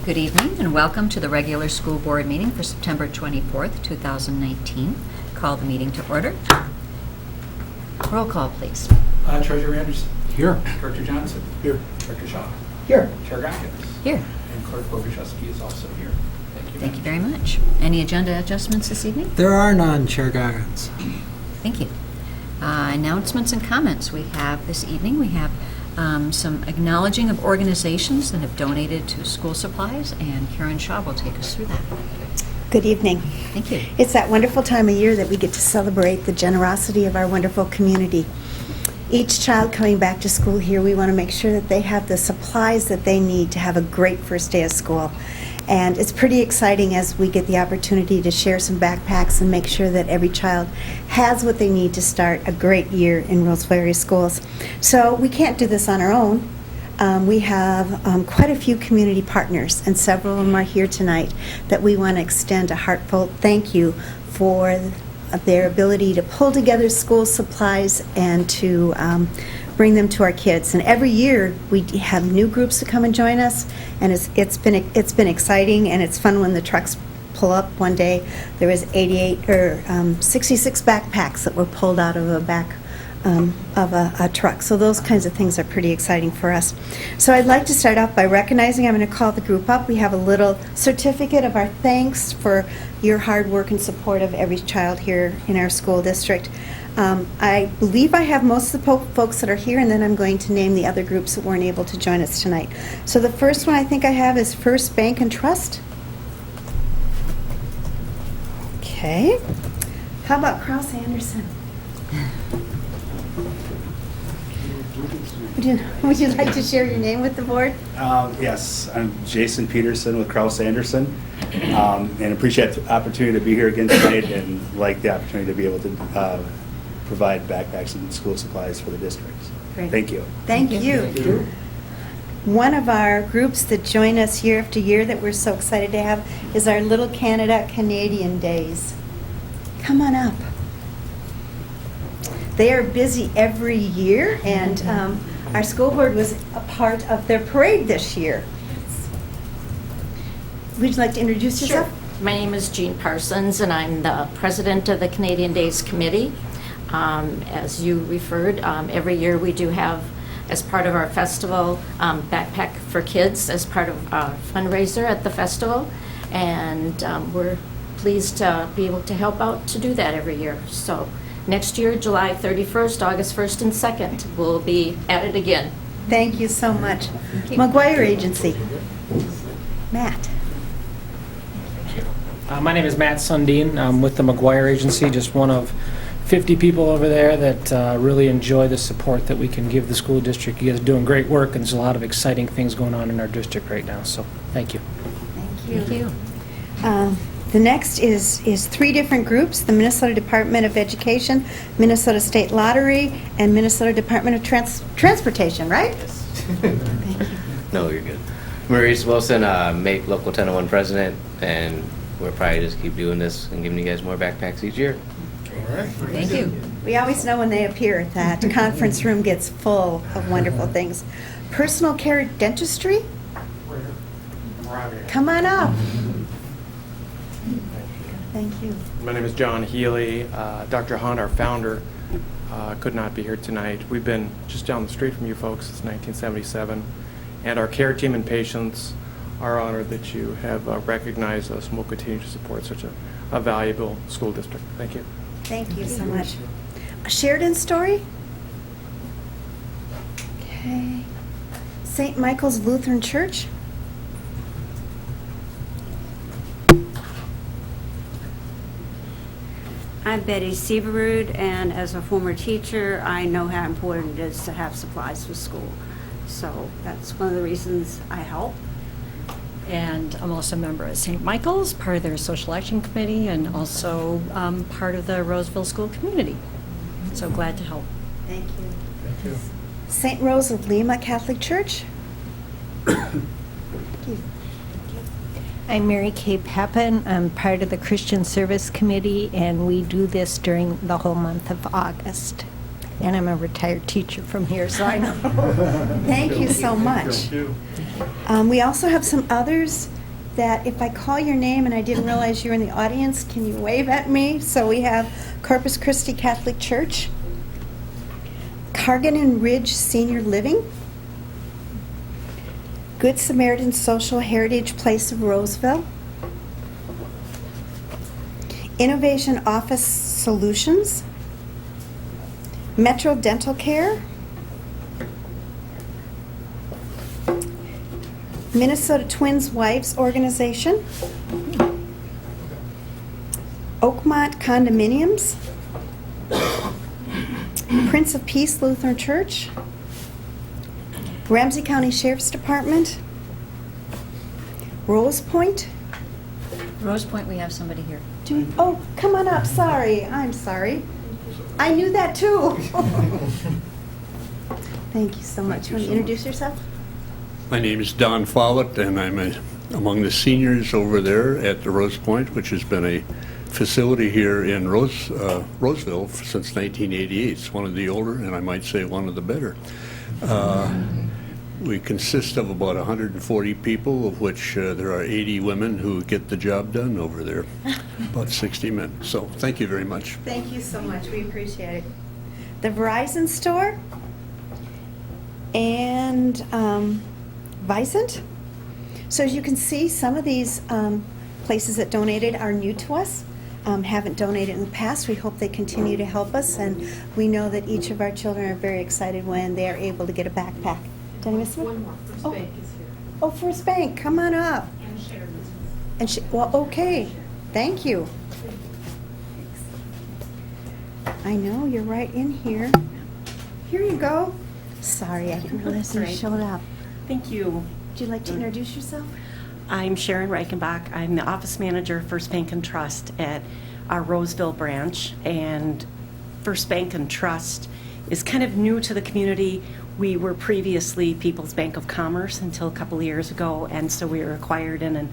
Good evening and welcome to the regular school board meeting for September 24th, 2019. Call the meeting to order. Roll call, please. Treasurer Anderson. Here. Director Johnson. Here. Director Shaw. Here. Chair Goggins. Here. And Clerk Boguszewski is also here. Thank you. Thank you very much. Any agenda adjustments this evening? There are none, Chair Goggins. Thank you. Announcements and comments we have this evening. We have some acknowledging of organizations that have donated to school supplies, and Karen Shaw will take us through that. Good evening. Thank you. It's that wonderful time of year that we get to celebrate the generosity of our wonderful community. Each child coming back to school here, we want to make sure that they have the supplies that they need to have a great first day of school. And it's pretty exciting as we get the opportunity to share some backpacks and make sure that every child has what they need to start a great year in Roseville area schools. So we can't do this on our own. We have quite a few community partners, and several of them are here tonight, that we want to extend a heartfelt thank you for their ability to pull together school supplies and to bring them to our kids. And every year we have new groups that come and join us, and it's been exciting, and it's fun when the trucks pull up. One day there was 66 backpacks that were pulled out of a back of a truck. So those kinds of things are pretty exciting for us. So I'd like to start off by recognizing, I'm going to call the group up. We have a little certificate of our thanks for your hard work and support of every child here in our school district. I believe I have most of the folks that are here, and then I'm going to name the other groups that weren't able to join us tonight. So the first one I think I have is First Bank and Trust. Okay. How about Krause Anderson? Would you like to share your name with the board? Yes, I'm Jason Peterson with Krause Anderson, and appreciate the opportunity to be here again tonight, and like the opportunity to be able to provide backpacks and school supplies for the districts. Great. Thank you. Thank you. One of our groups that join us year after year that we're so excited to have is our Little Canada Canadian Days. Come on up. They are busy every year, and our school board was a part of their parade this year. Would you like to introduce yourself? Sure. My name is Jean Parsons, and I'm the president of the Canadian Days Committee. As you referred, every year we do have, as part of our festival, Backpack for Kids as part of our fundraiser at the festival, and we're pleased to be able to help out to do that every year. So next year, July 31st, August 1st, and 2nd, we'll be at it again. Thank you so much. McGuire Agency. Matt. My name is Matt Sundin. I'm with the McGuire Agency, just one of 50 people over there that really enjoy the support that we can give the school district. You guys are doing great work, and there's a lot of exciting things going on in our district right now, so thank you. Thank you. The next is three different groups: the Minnesota Department of Education, Minnesota State Lottery, and Minnesota Department of Transportation, right? Yes. Thank you. No, you're good. Maurice Wilson, MAPE Local 1001 President, and we'll probably just keep doing this and giving you guys more backpacks each year. All right. Thank you. We always know when they appear that the conference room gets full of wonderful things. Personal care dentistry? Come on up. Thank you. My name is John Healy. Dr. Hunt, our founder, could not be here tonight. We've been just down the street from you folks since 1977, and our care team and patients are honored that you have recognized us and will continue to support such a valuable school district. Thank you. Thank you so much. A Sheridan story? Okay. St. Michael's Lutheran Church? I'm Betty Severud, and as a former teacher, I know how important it is to have supplies for school. So that's one of the reasons I help. And I'm also a member of St. Michael's, part of their social action committee, and also part of the Roseville school community. So glad to help. Thank you. Thank you. St. Rose of Lima Catholic Church? Thank you. I'm Mary Kay Pepin. I'm part of the Christian Service Committee, and we do this during the whole month of August. And I'm a retired teacher from here, so I know. Thank you so much. Thank you. We also have some others that if I call your name and I didn't realize you were in the audience, can you wave at me? So we have Corpus Christi Catholic Church, Cargan Ridge Senior Living, Good Samaritan Social Heritage Place of Roseville, Innovation Office Solutions, Metro Dental Care, Minnesota Twins Wives Organization, Oakmont Condominiums, Prince of Peace Lutheran Church, Ramsey County Sheriff's Department, Rose Point. Rose Point, we have somebody here. Oh, come on up, sorry, I'm sorry. I knew that too. Thank you so much. Want to introduce yourself? My name is Don Follett, and I'm among the seniors over there at the Rose Point, which has been a facility here in Roseville since 1988. It's one of the older, and I might say one of the better. We consist of about 140 people, of which there are 80 women who get the job done over there, about 60 men. So thank you very much. Thank you so much. We appreciate it. The Verizon store and Vicent. So as you can see, some of these places that donated are new to us, haven't donated in the past. We hope they continue to help us, and we know that each of our children are very excited when they are able to get a backpack. Did I miss one? One more. First Bank is here. Oh, First Bank, come on up. And Sheridan. And well, okay, thank you. I know, you're right in here. Here you go. Sorry, I didn't realize you showed up. Thank you. Would you like to introduce yourself? I'm Sharon Reichenbach. I'm the office manager of First Bank and Trust at our Roseville branch. And First Bank and Trust is kind of new to the community. We were previously People's Bank of Commerce until a couple of years ago, and so we were acquired in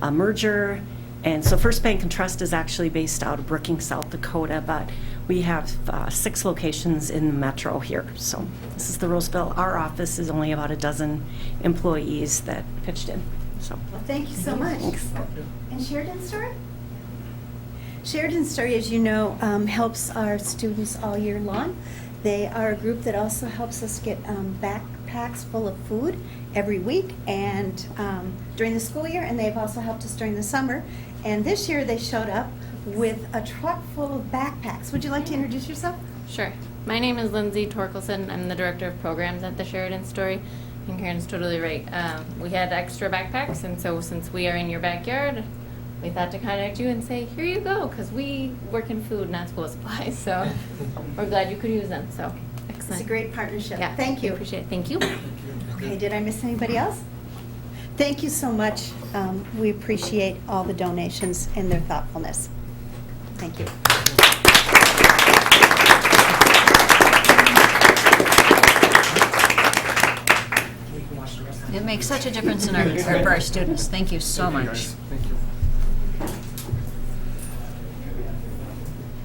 a merger. And so First Bank and Trust is actually based out of Brookings, South Dakota, but we have 6 locations in the metro here. So this is the Roseville. Our office is only about a dozen employees that pitched in. So Well, thank you so much. Thanks. And Sheridan Story? Sheridan Story, as you know, helps our students all year long. They are a group that also helps us get backpacks full of food every week and during the school year, and they've also helped us during the summer. And this year they showed up with a truck full of backpacks. Would you like to introduce yourself? Sure. My name is Lindsay Torkelson. I'm the Director of Programs at the Sheridan Story. And Karen's totally right. We had extra backpacks, and so since we are in your backyard, we thought to contact you and say, here you go, because we work in food, not school supplies. So we're glad you could use them. So excellent. It's a great partnership. Yeah, Thank you. Appreciate it. Thank you. Okay, did I miss anybody else? Thank you so much. We appreciate all the donations and their thoughtfulness. Thank you. It makes such a difference in for our students. Thank you so much. Thank you.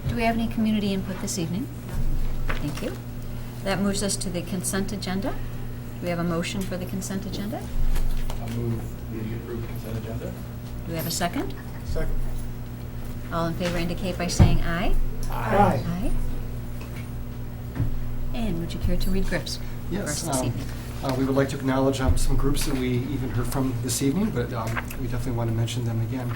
Do we have any community input this evening? Thank you. That moves us to the consent agenda. Do we have a motion for the consent agenda? I'll move the approved consent agenda. Do we have a second? Second. All in favor indicate by saying aye. Aye. Aye. And would you care to read groups for us Yes. this evening? We would like to acknowledge some groups that we even heard from this evening, but we definitely want to mention them again.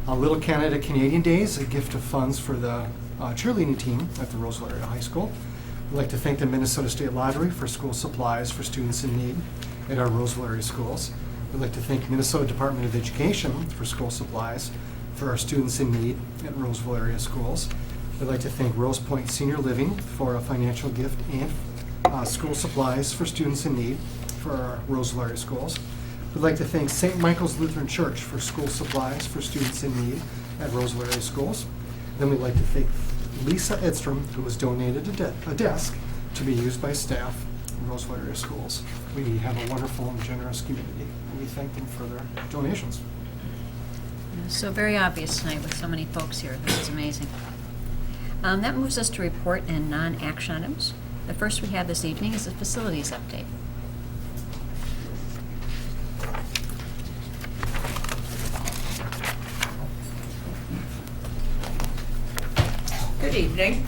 Little Canada Canadian Days, a gift of funds for the cheerleading team at the Roseville Area High School. We'd like to thank the Minnesota State Lottery for school supplies for students in need at our Roseville area schools. We'd like to thank Minnesota Department of Education for school supplies for our students in need at Roseville area schools. We'd like to thank Rose Point Senior Living for a financial gift and school supplies for students in need for our Roseville area schools. We'd like to thank St. Michael's Lutheran Church for school supplies for students in need at Roseville area schools. Then we'd like to thank Lisa Edstrom, who has donated a desk to be used by staff in Roseville area schools. We have a wonderful and generous community, and we thank them for their donations. So very obvious tonight with so many folks here. This is amazing. That moves us to report and non-action items. The first we have this evening is a facilities update. Good evening.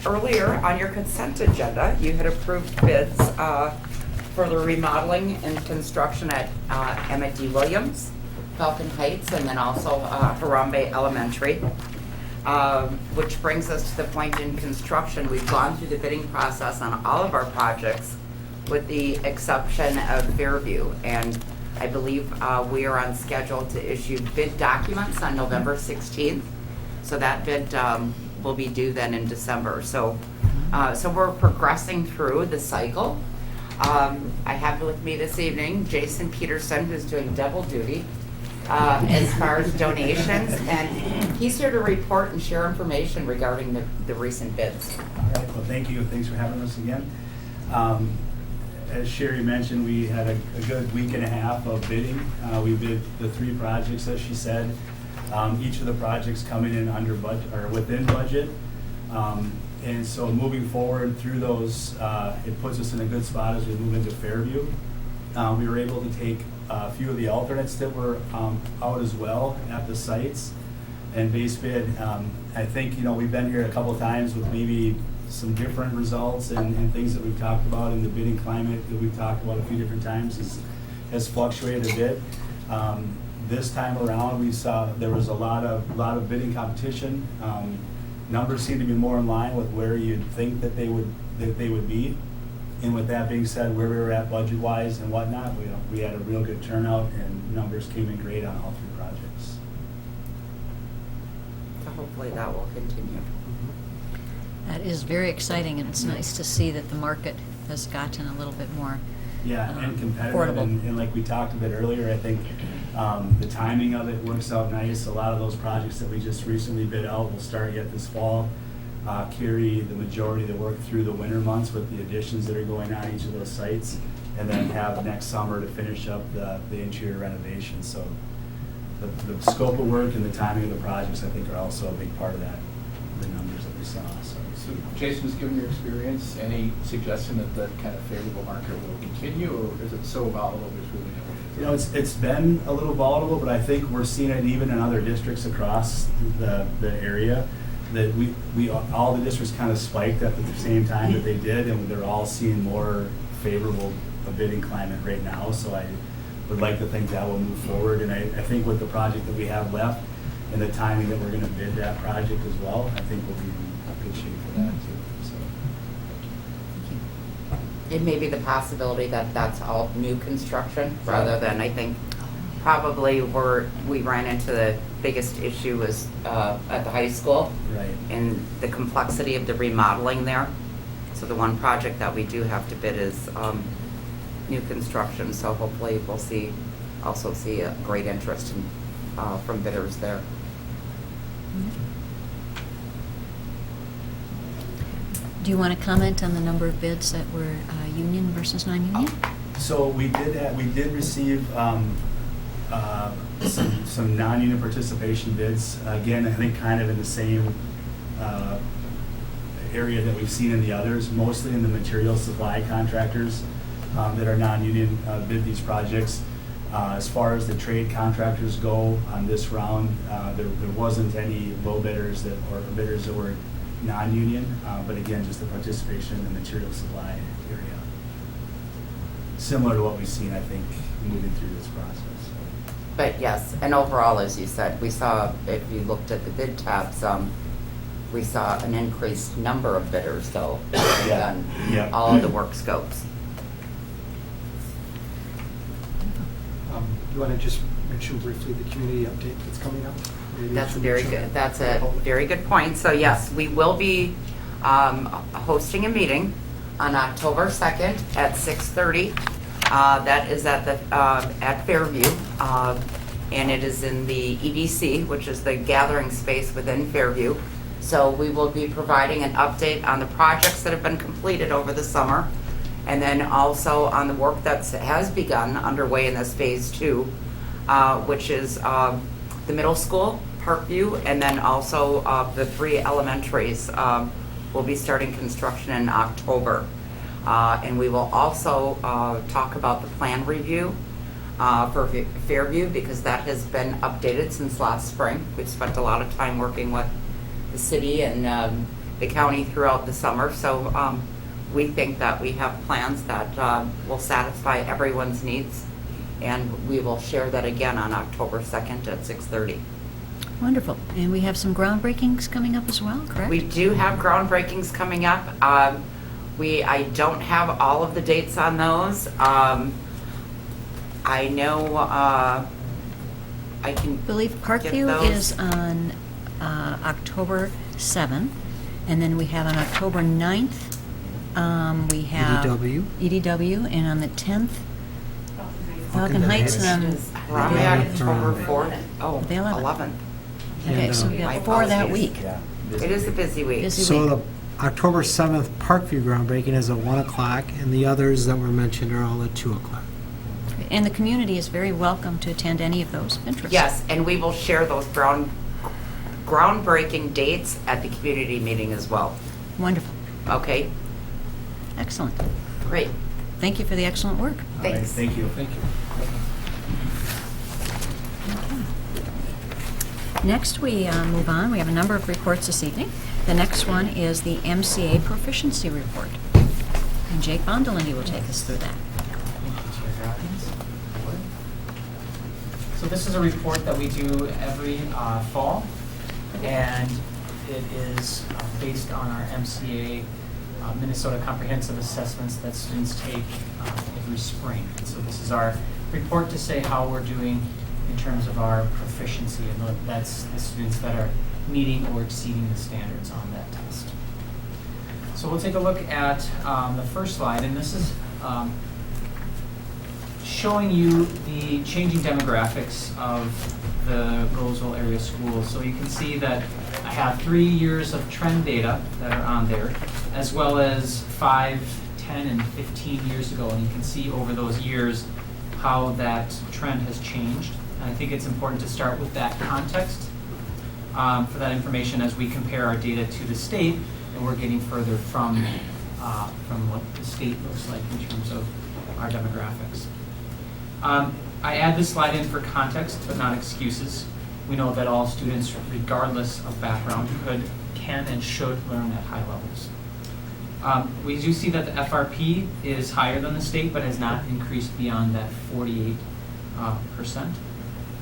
Earlier on your consent agenda, you had approved bids for the remodeling and construction at Emmett D. Williams, Falcon Heights, and then also Harambe Elementary, which brings us to the point in construction. We've gone through the bidding process on all of our projects with the exception of Fairview, and I believe we are on schedule to issue bid documents on November 16th. So that bid will be due then in December. So we're progressing through the cycle. I have with me this evening Jason Peterson, who's doing double duty as far as donations, and he's here to report and share information regarding the recent bids. All right, well, thank you. Thanks for having us again. As Sherry mentioned, we had a good week and a half of bidding. We bid the 3 projects, as she said. Each of the projects coming in under budget or within budget. And so moving forward through those, it puts us in a good spot as we move into Fairview. We were able to take a few of the alternates that were out as well at the sites and base bid. I think, we've been here a couple of times with maybe some different results and things that we've talked about in the bidding climate that we've talked about a few different times has fluctuated a bit. This time around, we saw there was a lot of bidding competition. Numbers seem to be more in line with where you'd think that they would be. And with that being said, where we were at budget-wise and whatnot, we had a real good turnout and numbers came in great on all 3 projects. So hopefully that will continue. That is very exciting, and it's nice to see that the market has gotten a little bit more and competitive, affordable. and like we talked a bit earlier, I think the timing of it works out nice. A lot of those projects that we just recently bid out will start yet this fall, carry the majority of the work through the winter months with the additions that are going on each of those sites, and then have next summer to finish up the interior renovation. So the scope of work and the timing of the projects, I think, are also a big part of that, the numbers that we saw. So Jason, just given your experience, any suggestion that that kind of favorable market will continue, or is it so volatile there's really no way to It's been a little volatile, but I think we're seeing it even in other districts across the area, that we all the districts kind of spiked at the same time that they did, and they're all seeing more favorable bidding climate right now. So I would like to think that will move forward, and I think with the project that we have left and the timing that we're going to bid that project as well, I think we'll be in good shape for that too. So. It may be the possibility that that's all new construction rather than, I think, probably we ran into the biggest issue was at the high school. Right. And the complexity of the remodeling there. So the one project that we do have to bid is new construction. So hopefully we'll also see a great interest from bidders there. Do you want to comment on the number of bids that were union versus non-union? So we did receive some non-union participation bids. Again, I think kind of in the same area that we've seen in the others, mostly in the material supply contractors that are non-union bid these projects. As far as the trade contractors go on this round, there wasn't any low bidders or bidders that were non-union, but again, just the participation in the material supply area. Similar to what we've seen, I think, moving through this process. But yes, and overall, as you said, we saw, if you looked at the bid tabs, we saw an increased number of bidders, though, on all of the work scopes. You want to just mention briefly the community update that's coming up? That's very good. That's a very good point. So yes, we will be hosting a meeting on October 2nd at 6:30. That is at Fairview, and it is in the EDC, which is the gathering space within Fairview. So we will be providing an update on the projects that have been completed over the summer, and then also on the work that has begun underway in this phase 2, which is the middle school, Parkview, and then also the 3 elementaries will be starting construction in October. And we will also talk about the plan review for Fairview because that has been updated since last spring. We've spent a lot of time working with the city and the county throughout the summer, so we think that we have plans that will satisfy everyone's needs, and we will share that again on October 2nd at 6:30. Wonderful. And we have some groundbreakings coming up as well, correct? We do have groundbreakings coming up. I don't have all of the dates on those. I know I can believe Parkview get those. is on October 7th, and then we have on October 9th, we have EDW, and on the 10th, Falcon Heights, and on Probably October 4th. Oh, the 11th. 11th. Okay, so we have 4 that week. It is a busy week. Busy So week. the October 7th Parkview groundbreaking is at 1 o'clock, and the others that were mentioned are all at 2 o'clock. And the community is very welcome to attend any of those of interest. Yes, and we will share those groundbreaking dates at the community meeting as well. Wonderful. Okay, Excellent. great. Thank you for the excellent work. Thanks. Thank you. Thank you. Next, we move on. We have a number of reports this evening. The next one is the MCA Proficiency Report. And Jake Bondolini will take us through that. So this is a report that we do every fall, and it is based on our MCA Minnesota Comprehensive Assessments that students take every spring. And so this is our report to say how we're doing in terms of our proficiency, and that's the students that are meeting or exceeding the standards on that test. So we'll take a look at the first slide, and this is showing you the changing demographics of the Roseville area schools. So you can see that I have 3 years of trend data that are on there, as well as 5, 10, and 15 years ago. And you can see over those years how that trend has changed. And I think it's important to start with that context for that information as we compare our data to the state, and we're getting further from what the state looks like in terms of our demographics. I add this slide in for context, but not excuses. We know that all students, regardless of background, can and should learn at high levels. We do see that the FRP is higher than the state, but has not increased beyond that 48%.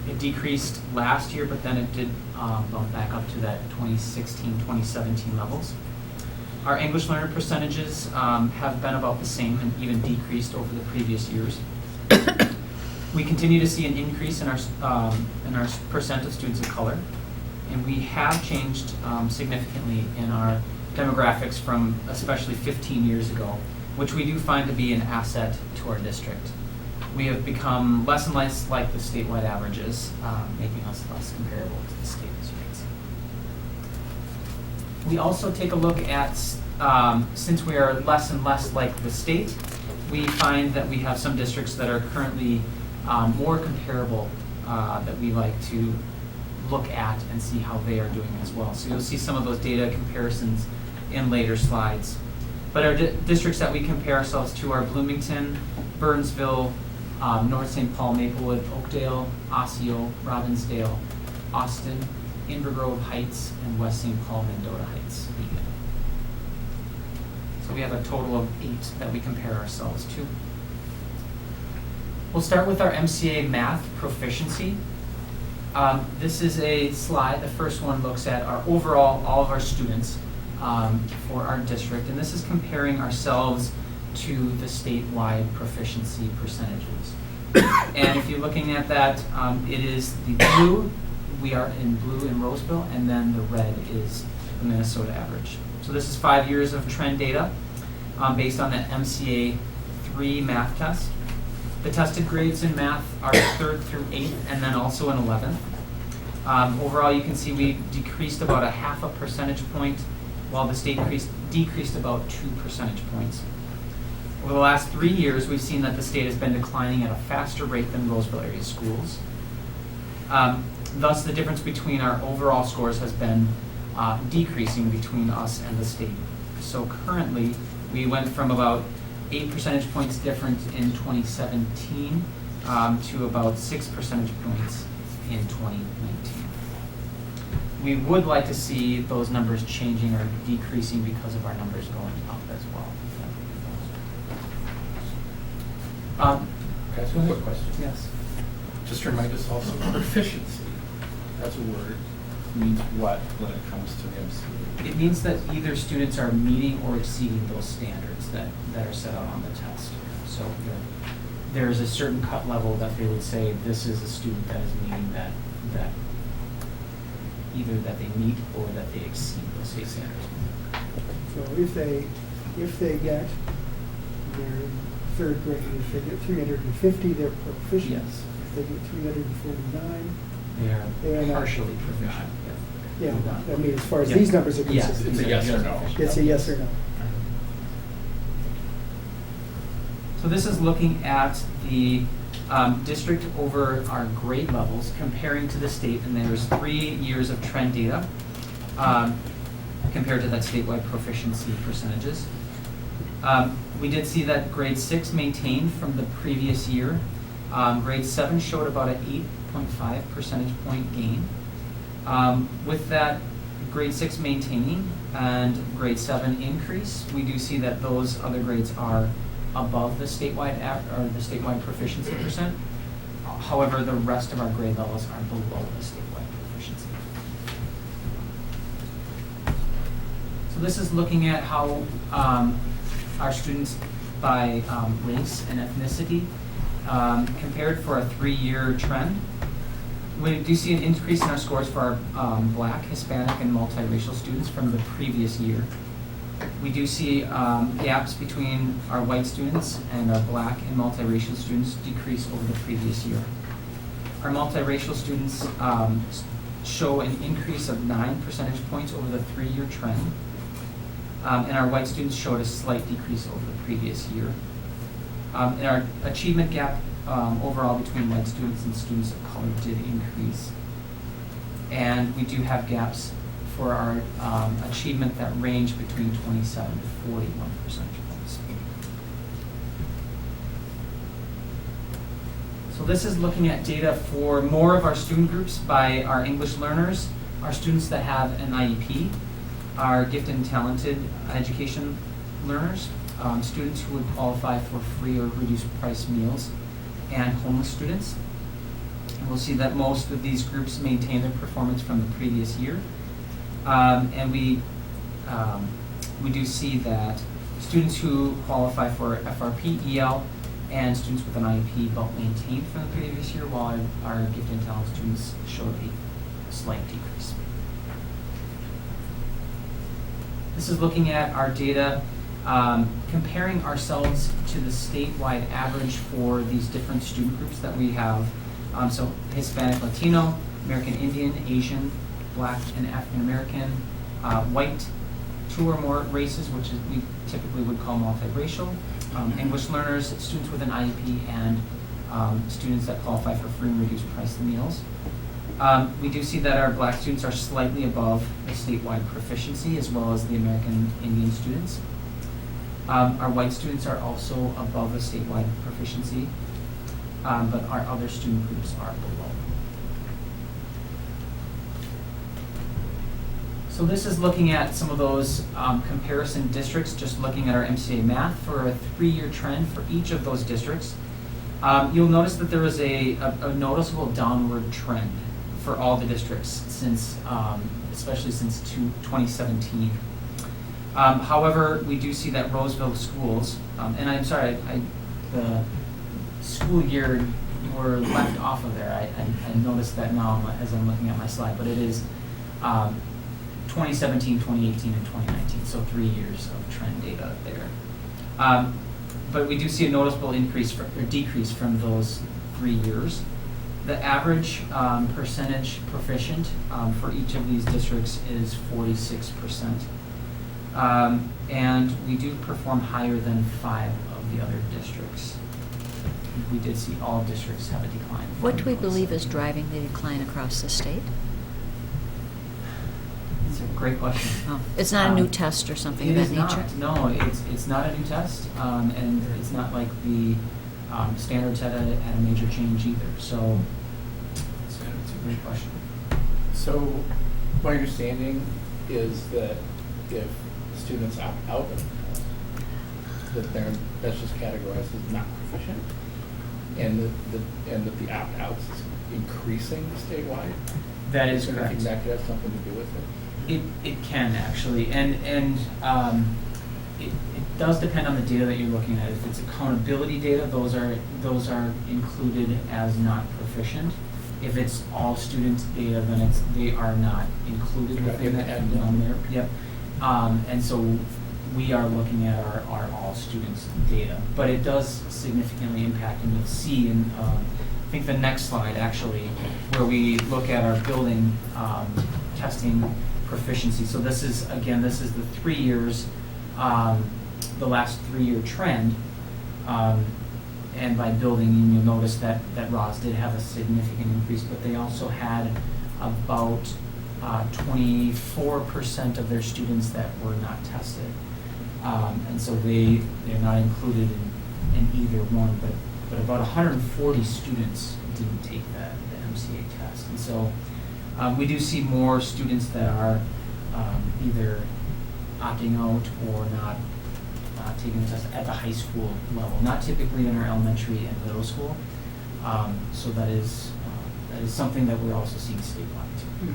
It decreased last year, but then it did bump back up to that 2016, 2017 levels. Our English learner percentages have been about the same and even decreased over the previous years. We continue to see an increase in our percent of students of color, and we have changed significantly in our demographics from especially 15 years ago, which we do find to be an asset to our district. We have become less and less like the statewide averages, making us less comparable to the state, as you can see. We also take a look at, since we are less and less like the state, we find that we have some districts that are currently more comparable that we like to look at and see how they are doing as well. So you'll see some of those data comparisons in later slides. But our districts that we compare ourselves to are Bloomington, Burnsville, North St. Paul, Maplewood, Oakdale, Osseo, Robbinsdale, Austin, Inver Grove Heights, and West St. Paul, Mendota Heights. So we have a total of 8 that we compare ourselves to. We'll start with our MCA math proficiency. This is a slide. The first one looks at our overall, all of our students for our district, and this is comparing ourselves to the statewide proficiency percentages. And if you're looking at that, it is the blue. We are in blue in Roseville, and then the red is the Minnesota average. So this is 5 years of trend data based on that MCA 3 math test. The tested grades in math are 3rd through 8th, and then also in 11th. Overall, you can see we decreased about a 0.5 percentage point, while the state decreased about 2 percentage points. Over the last 3 years, we've seen that the state has been declining at a faster rate than Roseville area schools. Thus, the difference between our overall scores has been decreasing between us and the state. So currently, we went from about 8 percentage points different in 2017 to about 6 percentage points in 2019. We would like to see those numbers changing or decreasing because of our numbers going up as well. Can I ask one quick question? Yes. Just remind us also, proficiency, that's a word, means what when it comes to MC? It means that either students are meeting or exceeding those standards that are set out on the test. So there's a certain cut level that they would say this is a student that is meeting that either that they meet or that they exceed those state standards. So if they get their third grade, if they get 350, they're proficient. Yes. If they get 349, They are not partially proficient. Yeah, I mean, as far as Yeah. these numbers are Yes, concerned. It's a yes or no. It's a yes or no. So this is looking at the district over our grade levels, comparing to the state, and there's 3 years of trend data compared to that statewide proficiency percentages. We did see that grade 6 maintained from the previous year. Grade 7 showed about an 8.5 percentage point gain. With that grade 6 maintaining and grade 7 increase, we do see that those other grades are above the statewide or the statewide proficiency percent. However, the rest of our grade levels are below the statewide proficiency. So this is looking at how our students by race and ethnicity compared for a 3-year trend. We do see an increase in our scores for our Black, Hispanic, and multiracial students from the previous year. We do see gaps between our white students and our Black and multiracial students decrease over the previous year. Our multiracial students show an increase of 9 percentage points over the 3-year trend, and our white students showed a slight decrease over the previous year. And our achievement gap overall between white students and students of color did increase. And we do have gaps for our achievement that range between 27 to 41 percentage points. So this is looking at data for more of our student groups by our English learners, our students that have an IEP, our gifted and talented education learners, students who would qualify for free or reduced price meals, and homeless students. And we'll see that most of these groups maintain their performance from the previous year. And we do see that students who qualify for FRP, EL, and students with an IEP both maintained from the previous year, while our gifted and talented students showed a slight decrease. This is looking at our data, comparing ourselves to the statewide average for these different student groups that we have. So Hispanic, Latino, American Indian, Asian, Black and African American, white, 2 or more races, which is, we typically would call multiracial, English learners, students with an IEP, and students that qualify for free and reduced price meals. We do see that our Black students are slightly above the statewide proficiency, as well as the American Indian students. Our white students are also above the statewide proficiency, but our other student groups are below. So this is looking at some of those comparison districts, just looking at our MCA math for a 3-year trend for each of those districts. You'll notice that there is a noticeable downward trend for all the districts since, especially since 2017. However, we do see that Roseville schools, and I'm sorry, the school year were left off of there. I noticed that now as I'm looking at my slide, but it is 2017, 2018, and 2019, so 3 years of trend data there. But we do see a noticeable increase or decrease from those 3 years. The average percentage proficient for each of these districts is 46%. And we do perform higher than 5 of the other districts. We did see all districts have a decline. What do we believe is driving the decline across the state? It's a great question. Oh, it's not a new test or something of that nature? No, it's not a new test, and it's not like the standards had a major change either. So it's a great question. So my understanding is that if students opt out of the test, that's just categorized as not proficient, and that the opt-outs is increasing statewide. That is Do you correct. think that could have something to do with it? It can actually, and it does depend on the data that you're looking at. If it's accountability data, those are included as not proficient. If it's all students' data, then they are not included within that denominator. Yep. And so we are looking at our all students' data, but it does significantly impact, and you'll see in I think the next slide actually, where we look at our building testing proficiency. So this is the 3 years, the last 3-year trend. And by building, you'll notice that Ross did have a significant increase, but they also had about 24% of their students that were not tested. And so they're not included in either one, but about 140 students didn't take the MCA test. And so we do see more students that are either opting out or not taking the test at the high school level, not typically in our elementary and middle school. So that is something that we're also seeing statewide too.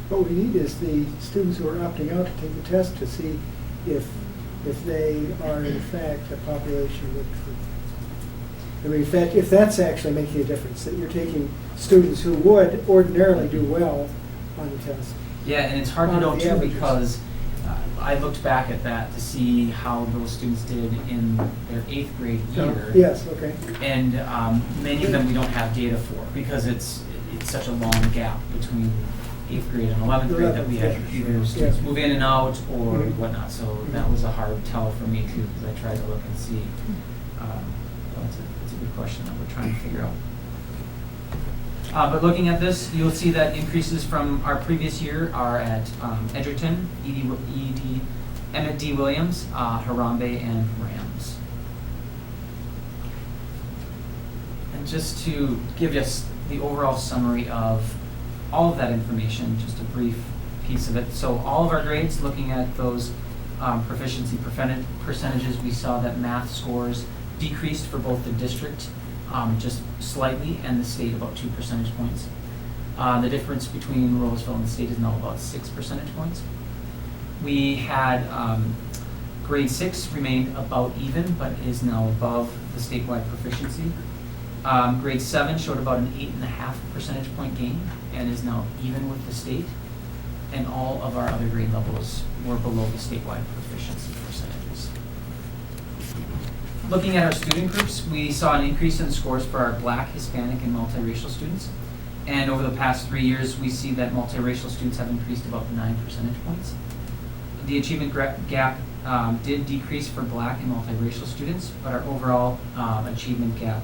What we need is the students who are opting out to take the test to see if they are in fact a population with, I mean, if that's actually making a difference, that you're taking students who would ordinarily do well on the test. Yeah, and it's hard to know too because I looked back at that to see how those students did in their 8th grade year. Yes, okay. And many of them we don't have data for because it's such a long gap between 8th grade and 11th grade that we had either students move in and out or whatnot. So that was a hard tell for me too because I tried to look and see. It's a good question that we're trying to figure out. But looking at this, you'll see that increases from our previous year are at Edgerton, Emmett D. Williams, Harambe, and Rams. And just to give us the overall summary of all of that information, just a brief piece of it. So all of our grades, looking at those proficiency percentages, we saw that math scores decreased for both the district just slightly and the state about 2 percentage points. The difference between Roseville and the state is now about 6 percentage points. We had grade 6 remained about even, but is now above the statewide proficiency. Grade 7 showed about an 8.5 percentage point gain and is now even with the state. And all of our other grade levels were below the statewide proficiency percentages. Looking at our student groups, we saw an increase in scores for our Black, Hispanic, and multiracial students. And over the past 3 years, we see that multiracial students have increased about 9 percentage points. The achievement gap did decrease for Black and multiracial students, but our overall achievement gap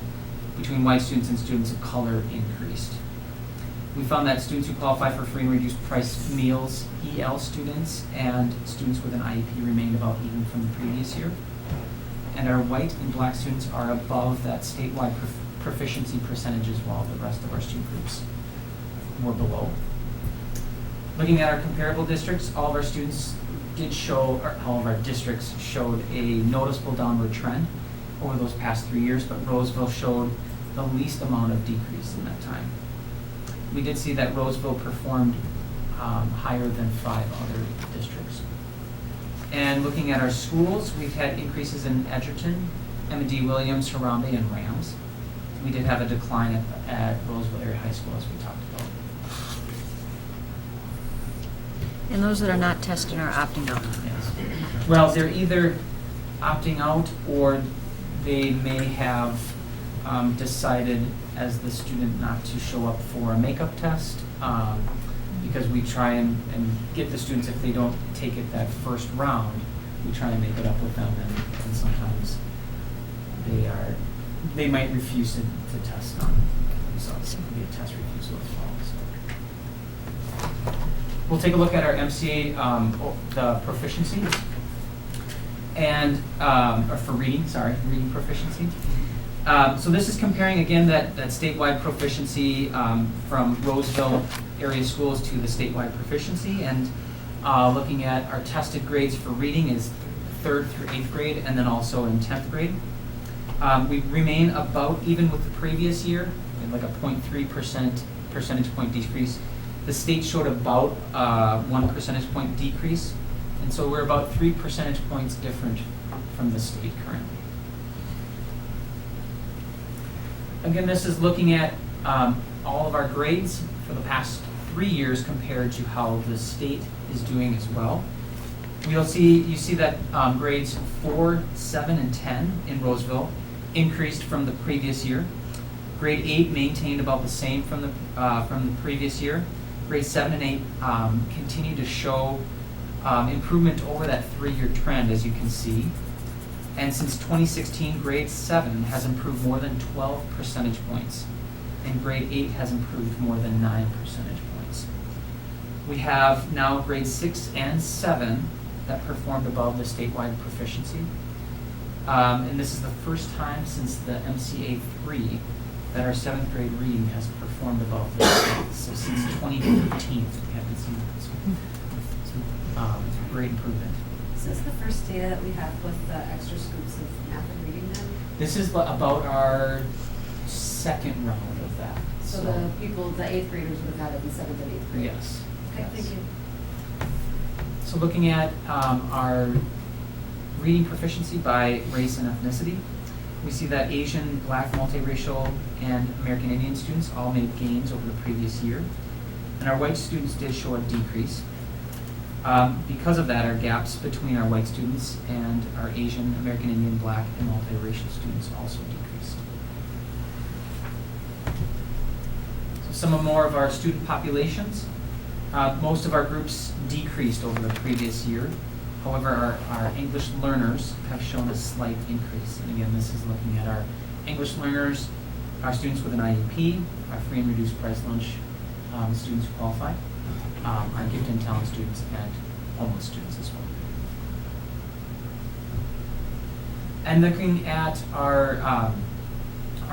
between white students and students of color increased. We found that students who qualify for free and reduced price meals, EL students, and students with an IEP remained about even from the previous year. And our white and Black students are above that statewide proficiency percentages, while the rest of our student groups were below. Looking at our comparable districts, all of our students did show, or all of our districts showed a noticeable downward trend over those past 3 years, but Roseville showed the least amount of decrease in that time. We did see that Roseville performed higher than 5 other districts. And looking at our schools, we've had increases in Edgerton, Emmett D. Williams, Harambe, and Rams. We did have a decline at Roseville Area High School, as we talked about. And those that are not tested are opting out. Yes. Well, they're either opting out or they may have decided as the student not to show up for a makeup test because we try and get the students, if they don't take it that first round, we try and make it up with them, and sometimes they might refuse to test on themselves. It could be a test refusal as well. So we'll take a look at our MCA, the proficiency, and or for reading proficiency. So this is comparing, again, that statewide proficiency from Roseville area schools to the statewide proficiency, and looking at our tested grades for reading is 3rd through 8th grade, and then also in 10th grade. We remain about even with the previous year, like a 0.3% percentage point decrease. The state showed about 1 percentage point decrease, and so we're about 3 percentage points different from the state currently. Again, this is looking at all of our grades for the past 3 years compared to how the state is doing as well. You see that grades 4, 7, and 10 in Roseville increased from the previous year. Grade 8 maintained about the same from the previous year. Grade 7 and 8 continue to show improvement over that 3-year trend, as you can see. And since 2016, grade 7 has improved more than 12 percentage points, and grade 8 has improved more than 9 percentage points. We have now grade 6 and 7 that performed above the statewide proficiency. And this is the first time since the MCA 3 that our 7th grade reading has performed above the state. So since 2013, we haven't seen some great improvement. Is this the first data that we have with the extra scoops of math and reading then? This is about our 2nd round of that. So the people, the 8th graders would have had it in 7th and 8th grade? Yes. Okay, Yes. thank you. So looking at our reading proficiency by race and ethnicity, we see that Asian, Black, multiracial, and American Indian students all made gains over the previous year. And our white students did show a decrease. Because of that, our gaps between our white students and our Asian, American Indian, Black, and multiracial students also decreased. So some more of our student populations. Most of our groups decreased over the previous year. However, our English learners have shown a slight increase. And again, this is looking at our English learners, our students with an IEP, our free and reduced price lunch students who qualify, our gifted and talent students, and homeless students as well. And looking at our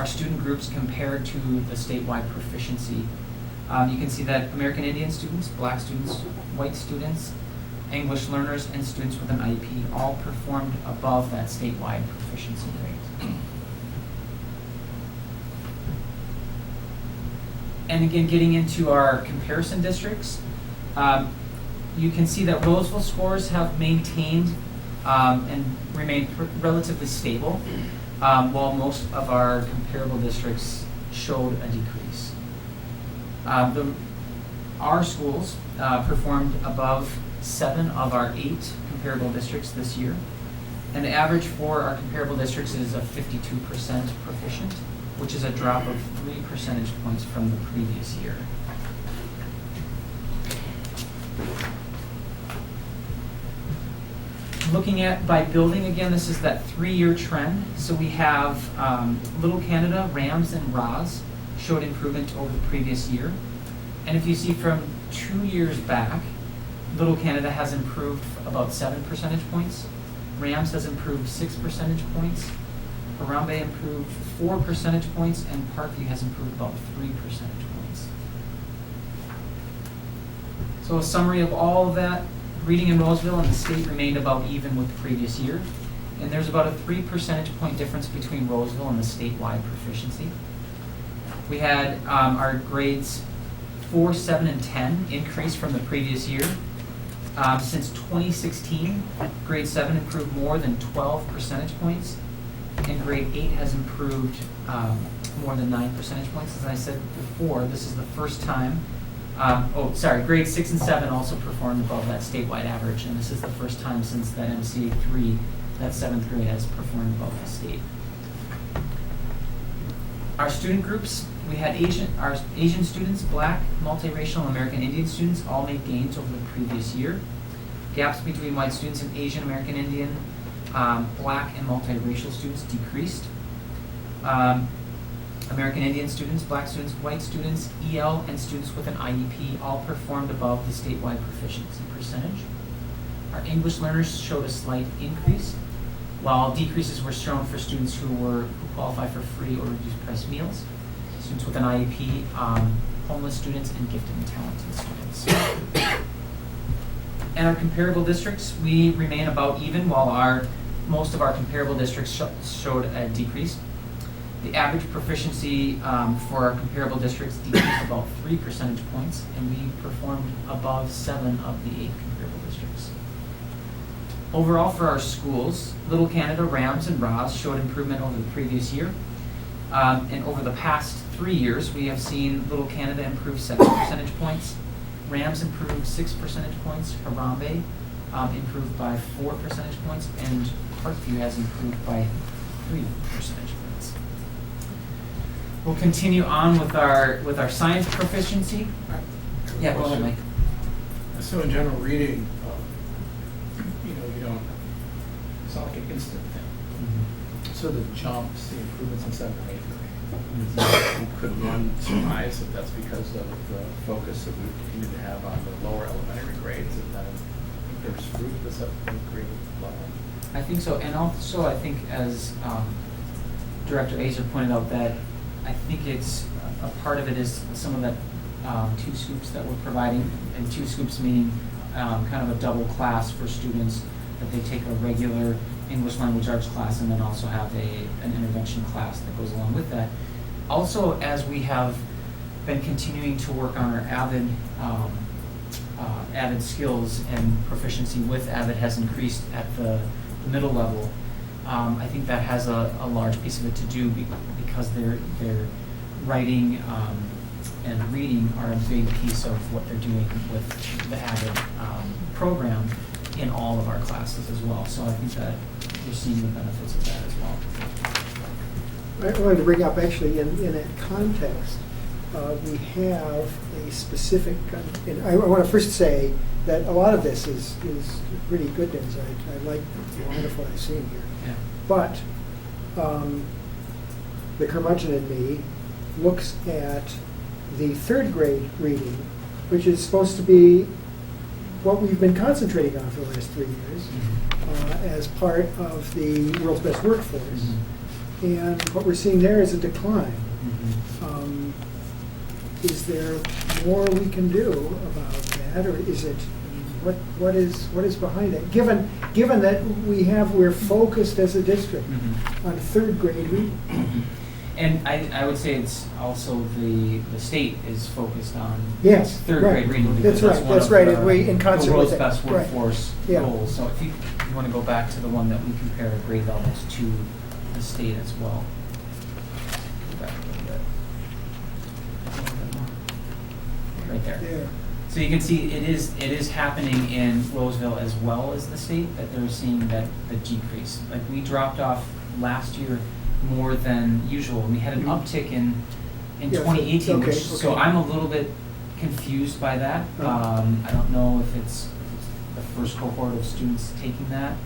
student groups compared to the statewide proficiency, you can see that American Indian students, Black students, white students, English learners, and students with an IEP all performed above that statewide proficiency rate. And again, getting into our comparison districts, you can see that Roseville scores have maintained and remained relatively stable, while most of our comparable districts showed a decrease. Our schools performed above 7 of our 8 comparable districts this year. And the average for our comparable districts is a 52% proficient, which is a drop of 3 percentage points from the previous year. Looking at by building, again, this is that 3-year trend. So we have Little Canada, Rams, and Roz showed improvement over the previous year. And if you see from 2 years back, Little Canada has improved about 7 percentage points. Rams has improved 6 percentage points. Harambe improved 4 percentage points, and Parkview has improved about 3 percentage points. So a summary of all of that, reading in Roseville and the state remained about even with the previous year. And there's about a 3 percentage point difference between Roseville and the statewide proficiency. We had our grades 4, 7, and 10 increase from the previous year. Since 2016, grade 7 improved more than 12 percentage points, and grade 8 has improved more than 9 percentage points. As I said before, this is the first time, grade 6 and 7 also performed above that statewide average, and this is the first time since that MCA 3 that 7th grade has performed above the state. Our student groups, we had our Asian students, Black, multiracial, and American Indian students all made gains over the previous year. Gaps between white students and Asian, American Indian, Black, and multiracial students decreased. American Indian students, Black students, white students, EL, and students with an IEP all performed above the statewide proficiency percentage. Our English learners showed a slight increase, while decreases were shown for students who qualify for free or reduced price meals, students with an IEP, homeless students, and gifted and talented students. In our comparable districts, we remain about even, while most of our comparable districts showed a decrease. The average proficiency for our comparable districts decreased about 3 percentage points, and we performed above 7 of the 8 comparable districts. Overall, for our schools, Little Canada, Rams, and Ross showed improvement over the previous year. And over the past 3 years, we have seen Little Canada improve 7 percentage points, Rams improved 6 percentage points, Harambe improved by 4 percentage points, and Parkview has improved by 3 percentage points. We'll continue on with our science proficiency. Yeah, go ahead, Mike. So in general reading, it's not like an instant thing. So the jumps, the improvements in 7th and 8th grade, could one surmise that that's because of the focus that we continue to have on the lower elementary grades, and then there's fruit at the 7th and 8th grade level? I think so, and also I think, as Director Azer pointed out, that I think it's a part of it is some of that 2 scoops that we're providing, and 2 scoops meaning kind of a double class for students, that they take a regular English language arts class and then also have an intervention class that goes along with that. Also, as we have been continuing to work on our AVID skills, and proficiency with AVID has increased at the middle level, I think that has a large piece of it to do because their writing and reading are a big piece of what they're doing with the AVID program in all of our classes as well. So I think that we're seeing the benefits of that as well. I wanted to bring up, actually, in that context, we have a specific, and I want to first say that a lot of this is pretty good news. I like a lot of what I've seen here. Yeah. But the curmudgeon in me looks at the 3rd grade reading, which is supposed to be what we've been concentrating on for the last 3 years as part of the world's best workforce. And what we're seeing there is a decline. Is there more we can do about that, or is it, what is behind it? Given that we're focused as a district on 3rd grade reading. And I would say it's also the state is focused on yes, 3rd grade reading. That's right. That's right. And we, in concert the world's with best right. workforce Yeah. goals. So if you want to go back to the one that we compare grade levels to the state as well. Go back a little bit. Right there. Yeah. So you can see it is happening in Roseville as well as the state, that they're seeing that the decrease. Like, we dropped off last year more than usual. We had an uptick in 2018, okay. So I'm a little bit confused by that. I don't know if it's the first cohort of students taking that,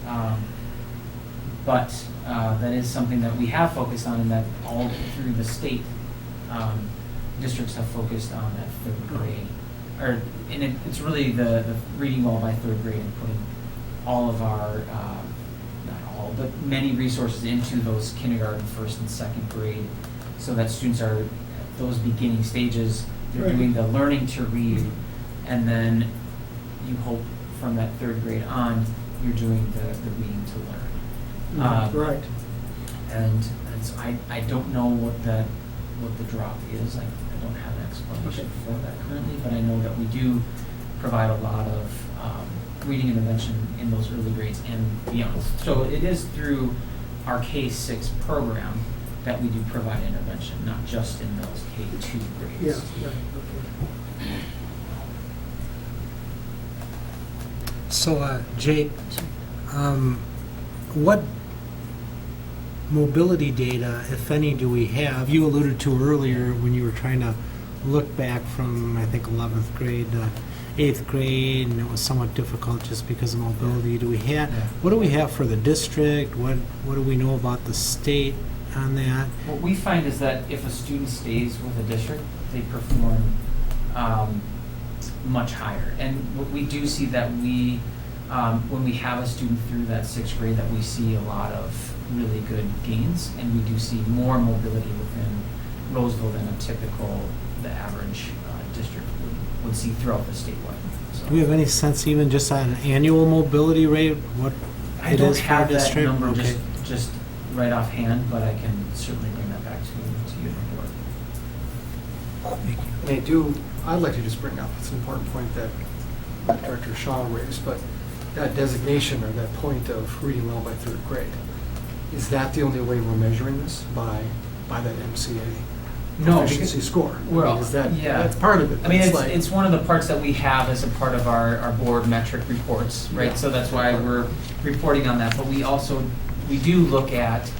but that is something that we have focused on, and that all through the state districts have focused on that 3rd grade. And it's really the reading well by 3rd grade, and putting all of our not all, but many resources into those kindergarten, 1st and 2nd grade, so that students are at those beginning stages. They're doing the learning to read, and then you hope from that 3rd grade on, you're doing the reading to learn. Right. And so I don't know what the drop is. I don't have an explanation for that currently, but I know that we do provide a lot of reading intervention in those early grades and beyond. So it is through our K-6 program that we do provide intervention, not just in those K-2 grades. Yeah, right, okay. So, Jake, what mobility data, if any, do we have? You alluded to earlier when you were trying to look back from, I think, 11th grade to 8th grade, and it was somewhat difficult just because of mobility. Do we have? What do we have for the district? What do we know about the state on that? What we find is that if a student stays with a district, they perform much higher. And what we do see that we when we have a student through that 6th grade that we see a lot of really good gains, and we do see more mobility within Roseville than the average district would see throughout the statewide. So Do we have any sense even just on an annual mobility rate, what I it don't is for have our that district? number Okay. just right offhand, but I can certainly bring that back to you in the board. I'd like to just bring up, it's an important point that Director Shaw raised, but that designation or that point of reading well by 3rd grade, is that the only way we're measuring this, by that MCA No, proficiency score? Well, Is that, yeah. that's part of it. I mean, It's like- it's one of the parts that we have as a part of our board metric reports, right? Yeah. So that's why we're reporting on that. But we do look at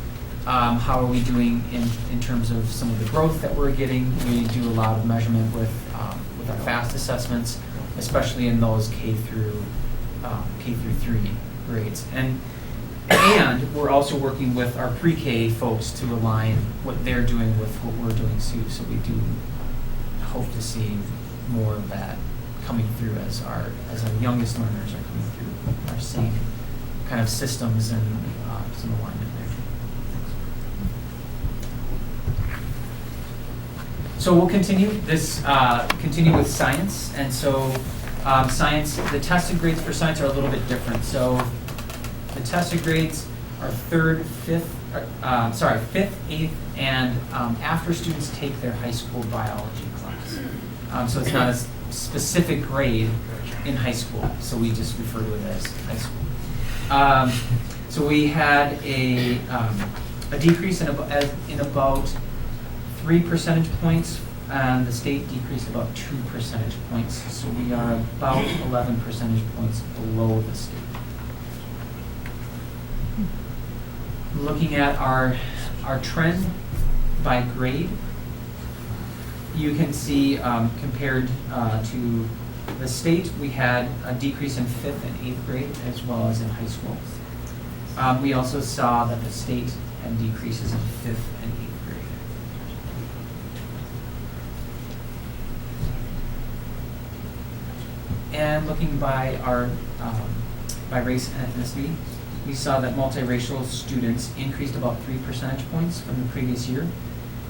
how are we doing in terms of some of the growth that we're getting. We do a lot of measurement with our FAST assessments, especially in those K through 3 grades. And we're also working with our pre-K folks to align what they're doing with what we're doing too. So we do hope to see more of that coming through as our youngest learners are coming through our same kind of systems and some alignment there. So we'll continue with science, and so science, the tested grades for science are a little bit different. So the tested grades are 5th, 8th, and after students take their high school biology class. So it's not a specific grade in high school, so we just refer to it as high school. So we had a decrease in about 3 percentage points, and the state decreased about 2 percentage points. So we are about 11 percentage points below the state. Looking at our trend by grade, you can see compared to the state, we had a decrease in 5th and 8th grade as well as in high school. We also saw that the state had decreases in 5th and 8th grade. And looking by by race and ethnicity, we saw that multiracial students increased about 3 percentage points from the previous year.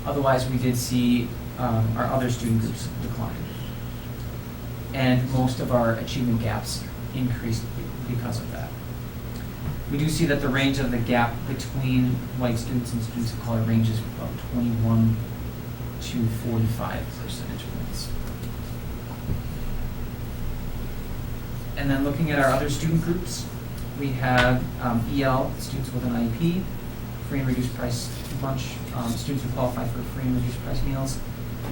Otherwise, we did see our other student groups decline. And most of our achievement gaps increased because of that. We do see that the range of the gap between white students and students of color ranges from 21 to 45 percentage points. And then looking at our other student groups, we have EL, students with an IEP, free and reduced price lunch, students who qualify for free and reduced price meals,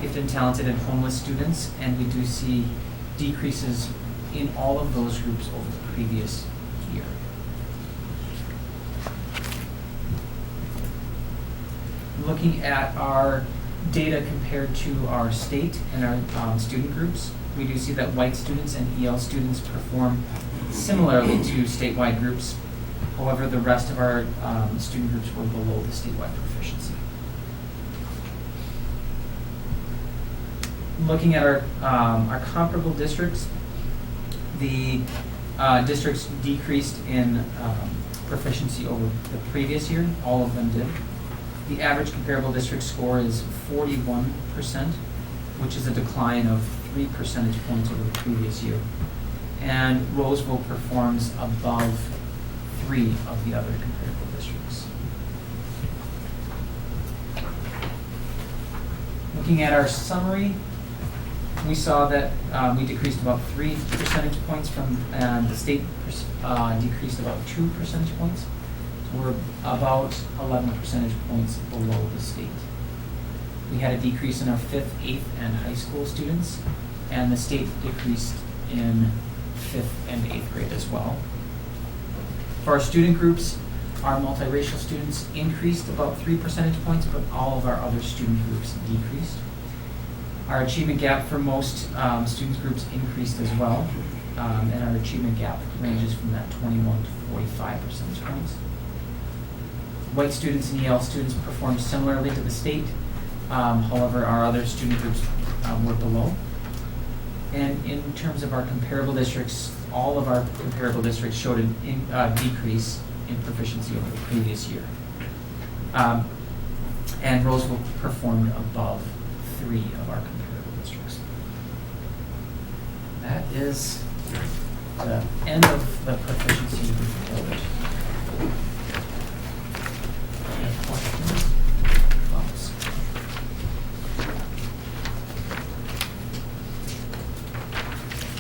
gifted and talented and homeless students, and we do see decreases in all of those groups over the previous year. Looking at our data compared to our state and our student groups, we do see that white students and EL students perform similarly to statewide groups. However, the rest of our student groups were below the statewide proficiency. Looking at our comparable districts, the districts decreased in proficiency over the previous year. All of them did. The average comparable district score is 41%, which is a decline of 3 percentage points over the previous year. And Roseville performs above 3 of the other comparable districts. Looking at our summary, we saw that we decreased about 3 percentage points from the state decreased about 2 percentage points. So we're about 11 percentage points below the state. We had a decrease in our 5th, 8th, and high school students, and the state decreased in 5th and 8th grade as well. For our student groups, our multiracial students increased about 3 percentage points, but all of our other student groups decreased. Our achievement gap for most student groups increased as well, and our achievement gap ranges from that 21 to 45 percentage points. White students and EL students performed similarly to the state. However, our other student groups were below. And in terms of our comparable districts, all of our comparable districts showed a decrease in proficiency over the previous year. And Roseville performed above 3 of our comparable districts. That is the end of the proficiency report. Any questions? Thoughts?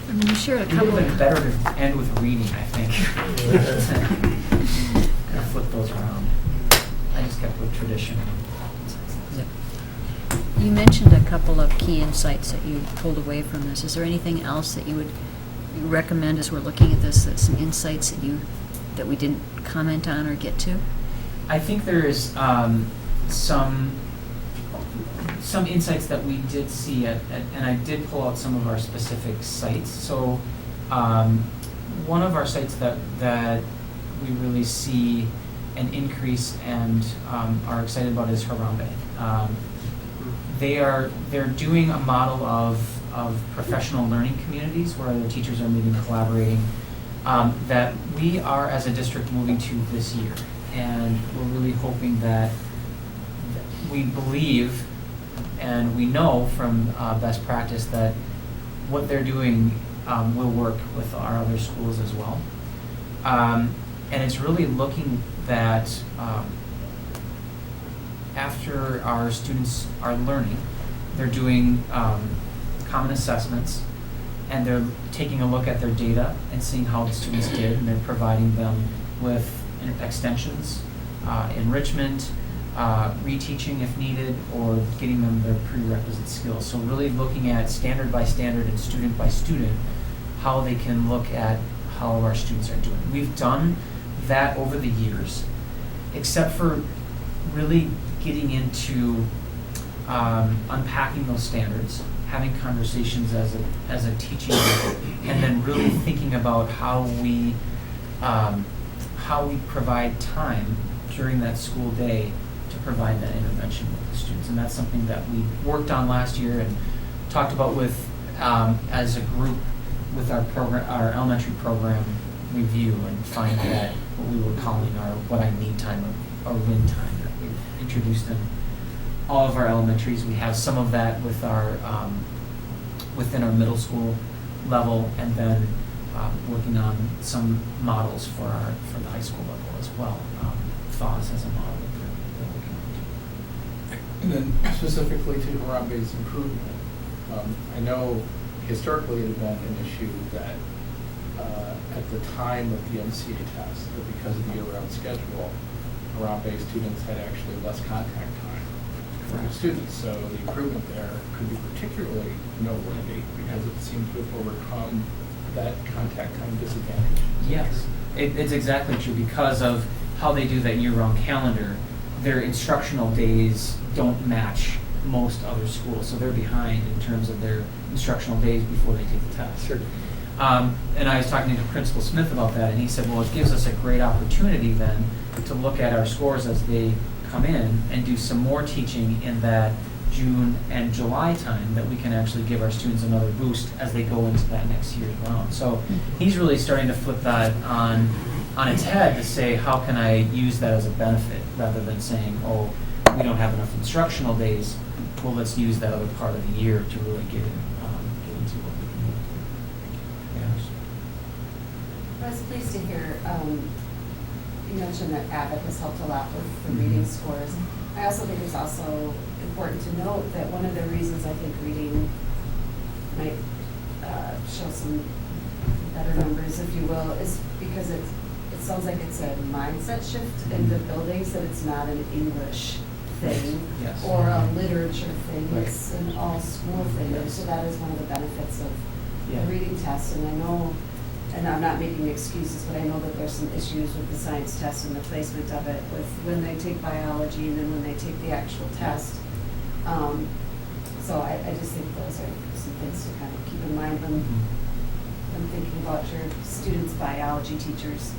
I mean, you shared a It couple would have of... been better to end with reading, I think. Kind of flip those around. I just kept with tradition. You mentioned a couple of key insights that you pulled away from this. Is there anything else that you would recommend as we're looking at this, that some insights that we didn't comment on or get to? I think there is some insights that we did see and I did pull out some of our specific sites. So one of our sites that we really see an increase and are excited about is Harambe. They're doing a model of professional learning communities where the teachers are meeting, collaborating, that we are as a district moving to this year. And we're really hoping that we believe and we know from best practice that what they're doing will work with our other schools as well. And it's really looking that after our students are learning, they're doing common assessments, and they're taking a look at their data and seeing how the students did, and they're providing them with extensions, enrichment, reteaching if needed, or getting them their prerequisite skills. So really looking at standard by standard and student by student, how they can look at how our students are doing. We've done that over the years, except for really getting into unpacking those standards, having conversations as a teaching group, and then really thinking about how we provide time during that school day to provide that intervention with the students. And that's something that we worked on last year and talked about with as a group with our elementary program review, and find that what we were calling our what I need time or win time that we've introduced in all of our elementaries. We have some of that with our within our middle school level, and then working on some models for the high school level as well. FOS as a model that we're looking at. And then specifically to Harambe's improvement, I know historically it had been an issue that at the time of the MCA test, that because of the year-round schedule, Harambe students had actually less contact time for the students. So the improvement there could be particularly noteworthy because it seemed to have overcome that contact time disadvantage. Yes, it's exactly true. Because of how they do that year-round calendar, their instructional days don't match most other schools, so they're behind in terms of their instructional days before they take the test. Sure. And I was talking to Principal Smith about that, and he said, well, it gives us a great opportunity then to look at our scores as they come in and do some more teaching in that June and July time, that we can actually give our students another boost as they go into that next year's round. So he's really starting to flip that on its head to say, how can I use that as a benefit, rather than saying, oh, we don't have enough instructional days, well, let's use that other part of the year to really get into what we can do. Yes. I was pleased to hear you mentioned that Abbott has helped a lot with the reading scores. I also think it's also important to note that one of the reasons I think reading might show some better numbers, if you will, is because it sounds like it's a mindset shift in the buildings, that it's not an English thing Yes. or a literature thing. Right. It's an all-school thing. Yes. So that is one of the benefits of Yeah. the reading test. And I know, and I'm not making excuses, but I know that there's some issues with the science test and the placement of it with when they take biology and then when they take the actual test. So I just think those are some things to kind of keep in mind when thinking about your students' biology teachers.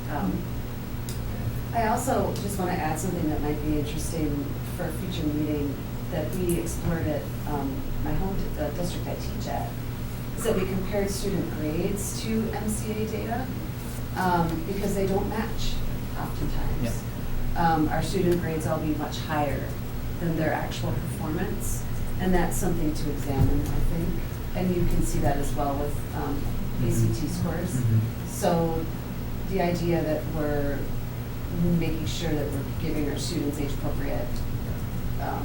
I also just want to add something that might be interesting for a future meeting that we explored at my home the district I teach at. is that we compared student grades to MCA data because they don't match oftentimes. Our student grades all be much higher than their actual performance, and that's something to examine, I think. And you can see that as well with ACT scores. So the idea that we're making sure that we're giving our students age-appropriate,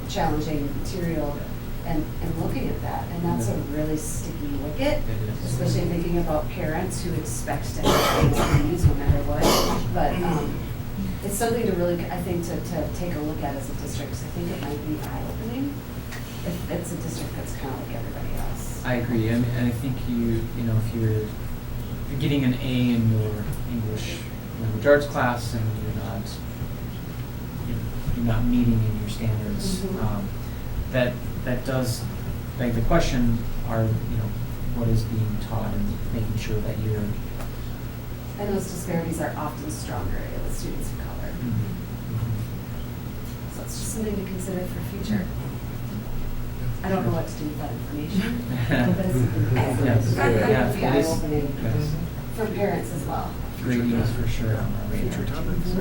challenging material and looking at that. And that's a really sticky wicket, especially thinking about parents who expect to have ACTs no matter what. But it's something to really, I think, to take a look at as a district, because I think it might be eye-opening if it's a district that's kind of like everybody else. I agree, and I think if you're getting an A in your English language arts class and you're not meeting in your standards, that does beg the question: what is being taught, and making sure that you're. And those disparities are often stronger with students of color. So it's just something to consider for future. I don't know what to do with that information, but it's something eye-opening for parents as well. Great news for sure on our radar. Future topics.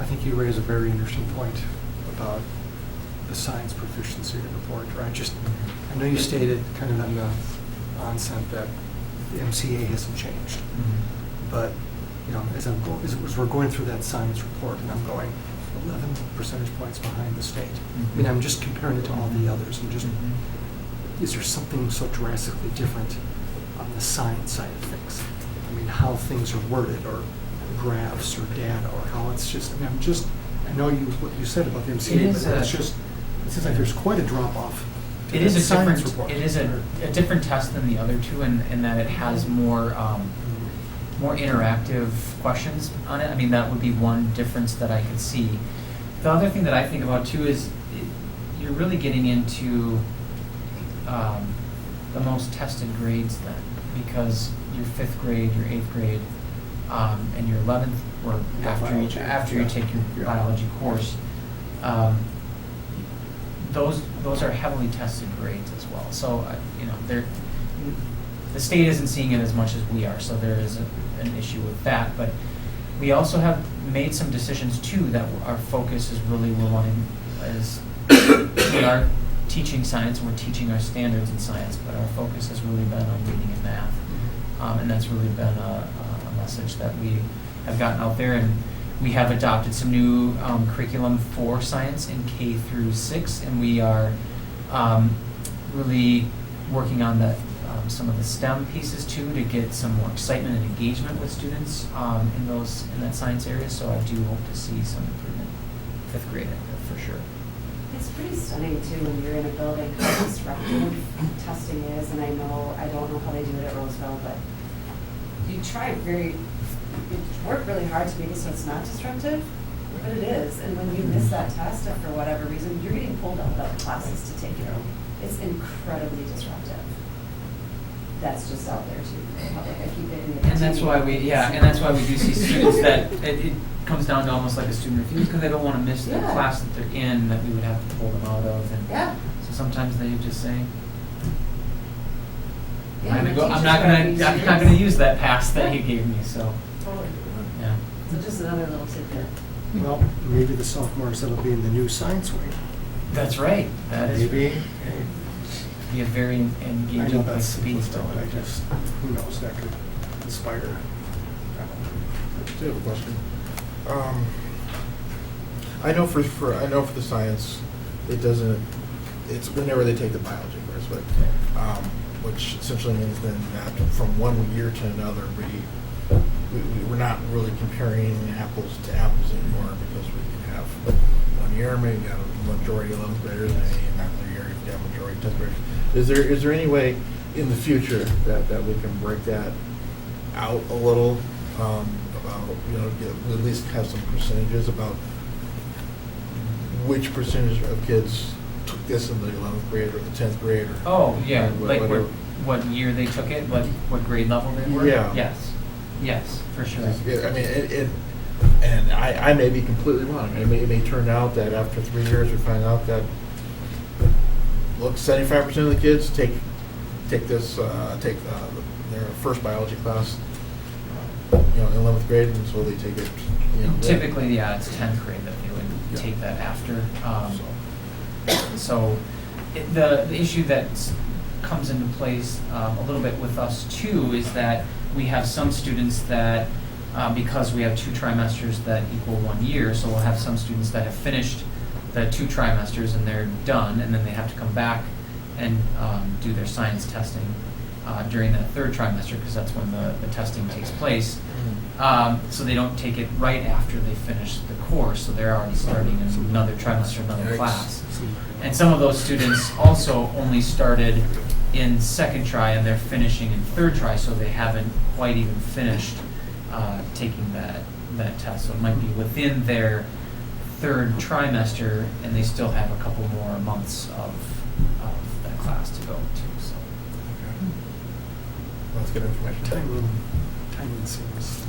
I think you raise a very interesting point about the science proficiency report, right? I know you stated kind of on the onset that the MCA hasn't changed, but as we're going through that science report, and I'm going 11 percentage points behind the state. I mean, I'm just comparing it to all the others, and is there something so drastically different on the science side of things? I mean, how things are worded, or graphs, or data, or how it's just. I mean, I know what you said about the MCA, but it seems like there's quite a drop off. It is a different test than the other two, in that it has more interactive questions on it. I mean, that would be one difference that I could see. The other thing that I think about too is you're really getting into the most tested grades then, because your 5th grade, your 8th grade, and your 11th, or after you take your biology course, those are heavily tested grades as well. So the state isn't seeing it as much as we are, so there is an issue with that. But we also have made some decisions too that our focus is really we are teaching science and we're teaching our standards in science, but our focus has really been on reading and math, and that's really been a message that we have gotten out there. And we have adopted some new curriculum for science in K through 6, and we are really working on some of the STEM pieces too, to get some more excitement and engagement with students in that science area. So I do hope to see some improvement 5th grade for sure. It's pretty stunning too when you're in a building how disruptive testing is, and I don't know how they do it at Roseville, but you work really hard to make it so it's not disruptive, but it is. And when you miss that test for whatever reason, you're getting pulled out of other classes to take it. It's incredibly disruptive. That's just out there too. I keep it in the and that's why we do see students that it comes down to almost like a student refuse, because they don't want to miss the class that they're in, that we would have to pull them out of. And so sometimes they just say, I'm not gonna use that pass that you gave me. So totally. Yeah. So just another little tidbit. Well, maybe the sophomores that'll be in the new science wing. That's right. That is be a very engaging place to be. Who knows, that could inspire. I have a question. I know for the science, it's whenever they take the biology course, but which essentially means then that from one year to another, we're not really comparing apples to apples anymore, because we can have 1 year, maybe got a majority of 11th graders, and another year you have a majority of 10th graders. Is there any way in the future that we can break that out a little, about, at least have some percentages about which percentage of kids took this in the 11th grade or the 10th grade? What year they took it, what grade level they were? Yeah. Yes, for sure. I mean, and I may be completely wrong. It may turn out that after 3 years we find out that 75% of the kids take take their first biology class, in 11th grade, and so they take it. Typically, yeah, it's 10th grade that they would take that after. So the issue that comes into place a little bit with us too is that we have some students that, because we have 2 trimesters that equal 1 year, so we'll have some students that have finished the 2 trimesters and they're done, and then they have to come back and do their science testing during that 3rd trimester, because that's when the testing takes place. So they don't take it right after they finish the course, so they're already starting in another trimester, another class. And some of those students also only started in 2nd try and they're finishing in 3rd try, so they haven't quite even finished taking that test. So it might be within their 3rd trimester and they still have a couple more months of that class to go to. So that's good information. Time and sequence.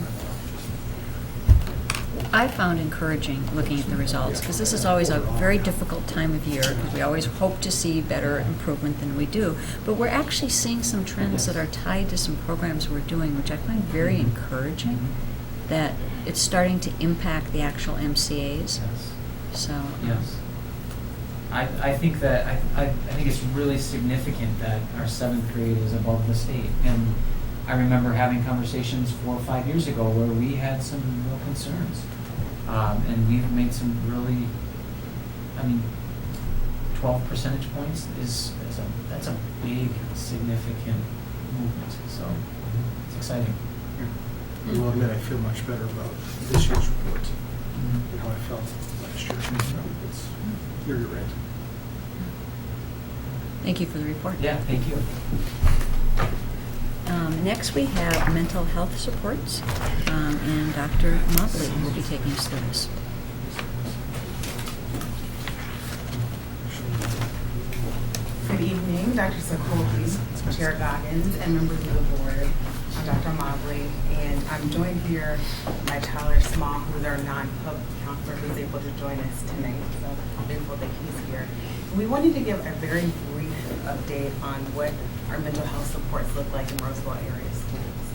I found encouraging looking at the results, because this is always a very difficult time of year, because we always hope to see better improvement than we do. But we're actually seeing some trends that are tied to some programs we're doing, which I find very encouraging, that it's starting to impact the actual MCAs. Yes. So. Yes. I think that I think it's really significant that our 7th grade is above the state. And I remember having conversations 4 or 5 years ago where we had some real concerns. And we've made some really, 12 percentage points that's a big, significant movement. So it's exciting. I will admit I feel much better about this year's report than how I felt last year. So you're right. Thank you for the report. Yeah, thank you. Next, we have mental health supports, and Dr. Mobley will be taking us through this. Good evening, Dr. Sokoki, Chair Goggins, and members of the board. I'm Dr. Mobley, and I'm joined here by Tyler Small, who is our non-pub counselor who's able to join us tonight. So I'm grateful that he's here. We wanted to give a very brief update on what our mental health supports look like in Roseville area schools.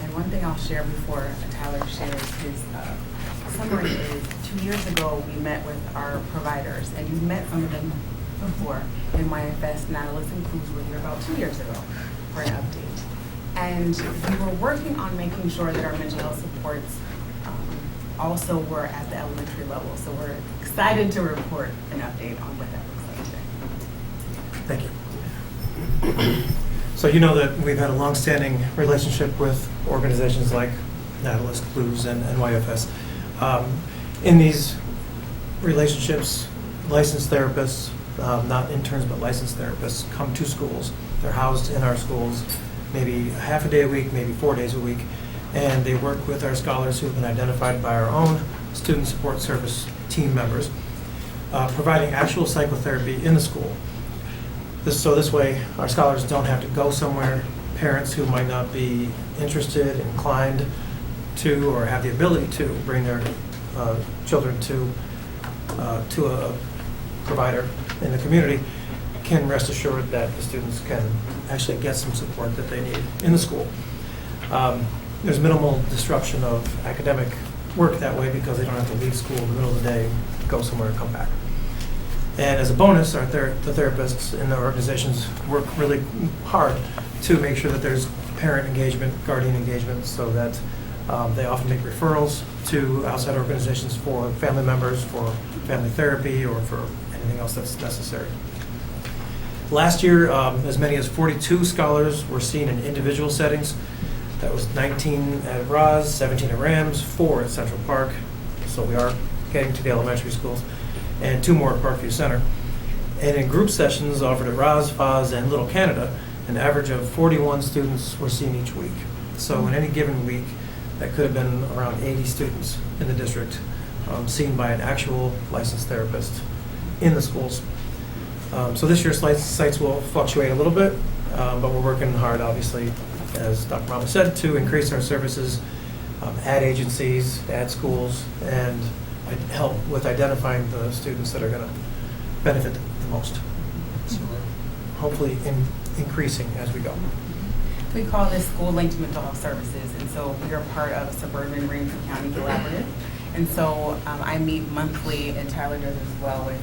And one thing I'll share before Tyler shares his summary is 2 years ago we met with our providers, and you met some of them before in YFS, and adolescent crews were here about 2 years ago for an update. And we were working on making sure that our mental health supports also were at the elementary level. So we're excited to report an update on what that looks like today. Thank you. So you know that we've had a long-standing relationship with organizations like Nautilus, Clues, and YFS. In these relationships, licensed therapists, not interns but licensed therapists, come to schools. They're housed in our schools maybe half a day a week, maybe 4 days a week, and they work with our scholars who have been identified by our own student support service team members, providing actual psychotherapy in the school. This way, our scholars don't have to go somewhere. Parents who might not be interested, inclined to, or have the ability to bring their children to a provider in the community can rest assured that the students can actually get some support that they need in the school. There's minimal disruption of academic work that way because they don't have to leave school in the middle of the day, go somewhere, and come back. And as a bonus, the therapists in the organizations work really hard to make sure that there's parent engagement, guardian engagement, so that they often make referrals to outside organizations for family members, for family therapy, or for anything else that's necessary. Last year, as many as 42 scholars were seen in individual settings. That was 19 at Roz, 17 at Rams, 4 at Central Park. So we are getting to the elementary schools, and 2 more at Parkview Center. And in group sessions offered at Roz, Foz, and Little Canada, an average of 41 students were seen each week. So in any given week, that could have been around 80 students in the district seen by an actual licensed therapist in the schools. So this year's sites will fluctuate a little bit, but we're working hard, obviously, as Dr. Mobley said, to increase our services, add agencies, add schools, and help with identifying the students that are going to benefit the most. So hopefully in increasing as we go. We call this School-Linked Mental Health Services, and so we are part of Suburban Ramsey County Collaborative. And so I meet monthly, and Tyler does as well, with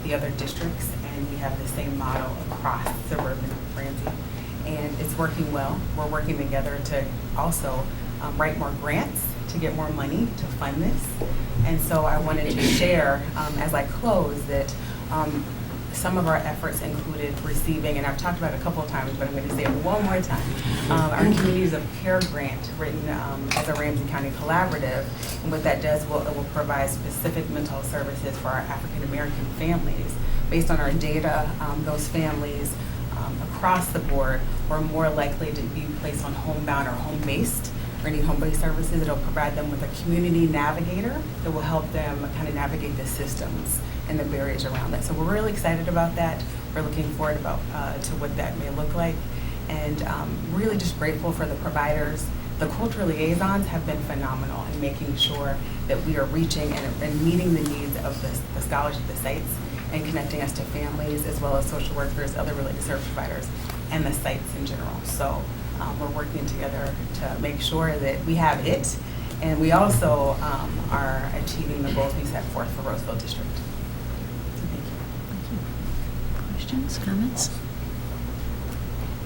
the other districts, and we have the same model across Suburban Ramsey. And it's working well. We're working together to also write more grants to get more money to fund this. And so I wanted to share, as I close, that some of our efforts included receiving, and I've talked about it a couple of times, but I'm going to say it one more time, our Communities of Care grant written as a Ramsey County collaborative. And what that does, it will provide specific mental health services for our African American families. Based on our data, those families across the board were more likely to be placed on homebound or home-based or need home-based services. It'll provide them with a community navigator that will help them kind of navigate the systems and the barriers around that. So we're really excited about that. We're looking forward to what that may look like, and really just grateful for the providers. The cultural liaisons have been phenomenal in making sure that we are reaching and meeting the needs of the scholars at the sites and connecting us to families as well as social workers, other related service providers, and the sites in general. So we're working together to make sure that we have it, and we also are achieving the goals we set forth for Roseville District. So thank you. Questions, comments?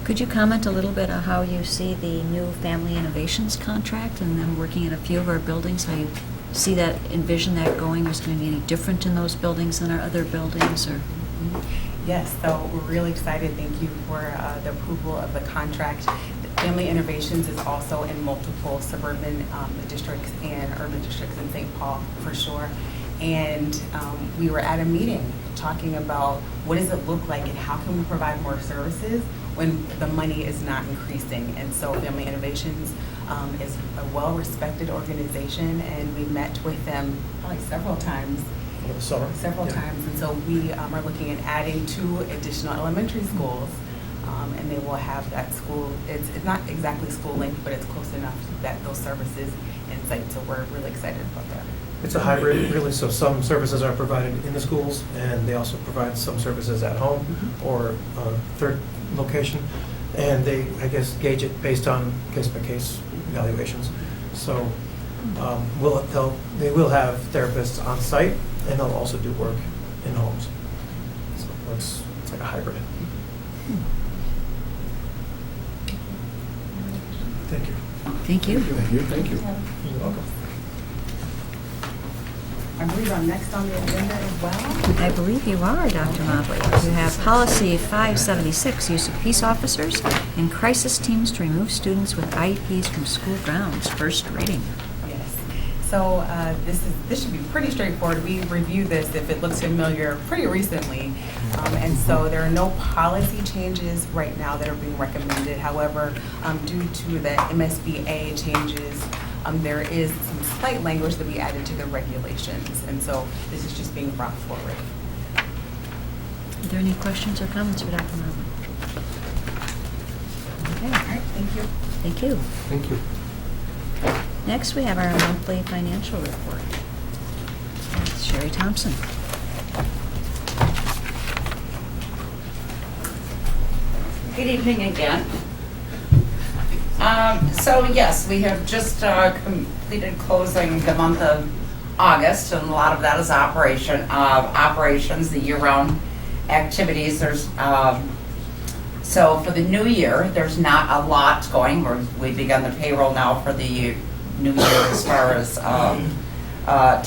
Could you comment a little bit on how you see the new Family Innovations contract and then working at a few of our buildings, how you see that, envision that going? Is going to be any different in those buildings than our other buildings? Or Yes, so we're really excited. Thank you for the approval of the contract. Family Innovations is also in multiple suburban districts and urban districts in St. Paul for sure. And we were at a meeting talking about what does it look like and how can we provide more services when the money is not increasing. And so Family Innovations is a well-respected organization, and we met with them probably several times. Several times. And so we are looking at adding 2 additional elementary schools, and they will have that school. It's not exactly school linked, but it's close enough that those services in sight. So we're really excited about that. It's a hybrid, really, so some services are provided in the schools, and they also provide some services at home or third location, and they, I guess, gauge it based on case-by-case evaluations. So they will have therapists on site, and they'll also do work in homes. So it's like a hybrid. Thank you. Thank you. Thank you. Thank you. You're welcome. I believe I'm next on the agenda as well. I believe you are, Dr. Mobley. You have Policy 576, Use of Peace Officers and Crisis Teams to Remove Students with IEPs from School Grounds. First reading. Yes. So this should be pretty straightforward. We reviewed this, if it looks familiar, pretty recently. And so there are no policy changes right now that are being recommended. However, due to the MSBA changes, there is some slight language that we added to the regulations, and so this is just being brought forward. Are there any questions or comments for Dr. Mobley? Okay. All right, thank you. Thank you. Thank you. Next, we have our monthly financial report. Sherry Thompson. Good evening again. So yes, we have just completed closing the month of August, and a lot of that is operations, the year-round activities. There's so for the new year, there's not a lot going. We've begun the payroll now for the new year as far as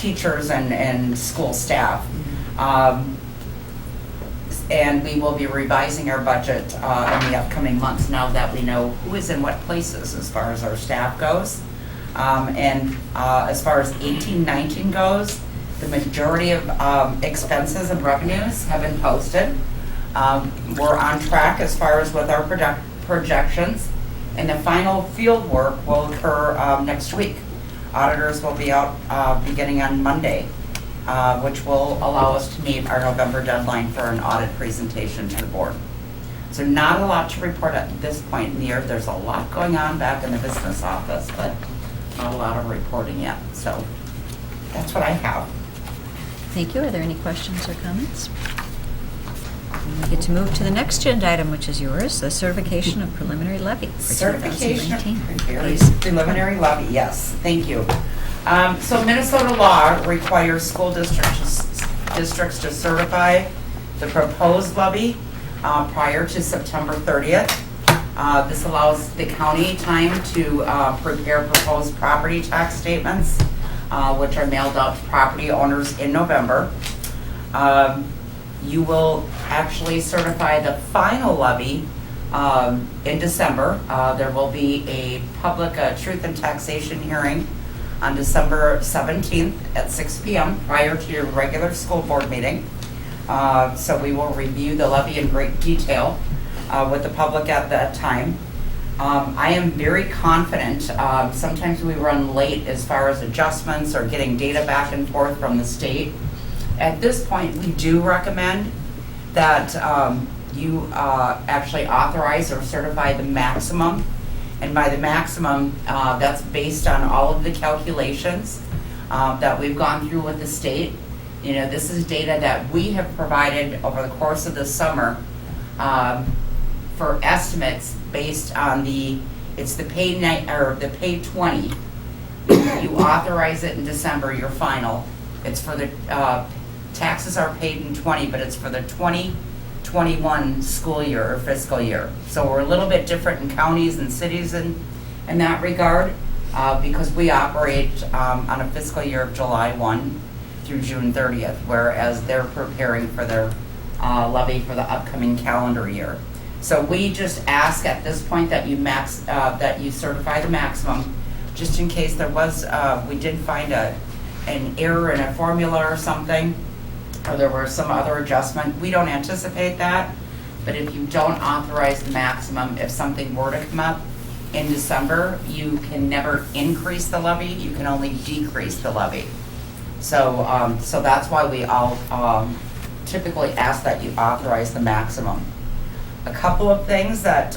teachers and school staff. And we will be revising our budget in the upcoming months now that we know who is in what places as far as our staff goes. And as far as 18-19 goes, the majority of expenses and revenues have been posted. We're on track as far as with our projections, and the final field work will occur next week. Auditors will be out beginning on Monday. Which will allow us to meet our November deadline for an audit presentation to the board. So not a lot to report at this point in the year. There's a lot going on back in the business office, but not a lot of reporting yet. So that's what I have. Thank you. Are there any questions or comments? We get to move to the next agenda item, which is yours, the certification of preliminary levy for Certification of 2019. Please. preliminary levy, yes, thank you. So Minnesota law requires school districts to certify the proposed levy prior to September 30th. This allows the county time to prepare proposed property tax statements, which are mailed out to property owners in November. You will actually certify the final levy in December. There will be a public truth and taxation hearing on December 17th at 6 p.m. prior to your regular school board meeting. So we will review the levy in great detail with the public at that time. I am very confident. Sometimes we run late as far as adjustments or getting data back and forth from the state. At this point, we do recommend that you actually authorize or certify the maximum. And by the maximum, that's based on all of the calculations that we've gone through with the state. You know, this is data that we have provided over the course of the summer for estimates based on it's the pay 20. You authorize it in December, your final. It's for the taxes are paid in 20, but it's for the 2021 school year or fiscal year. So we're a little bit different in counties and cities in that regard because we operate on a fiscal year of July 1 through June 30th, whereas they're preparing for their levy for the upcoming calendar year. So we just ask at this point that you certify the maximum, just in case there was we did find an error in a formula or something, or there were some other adjustment. We don't anticipate that, but if you don't authorize the maximum, if something were to come up in December, you can never increase the levy, you can only decrease the levy. So, so that's why we all typically ask that you authorize the maximum. A couple of things that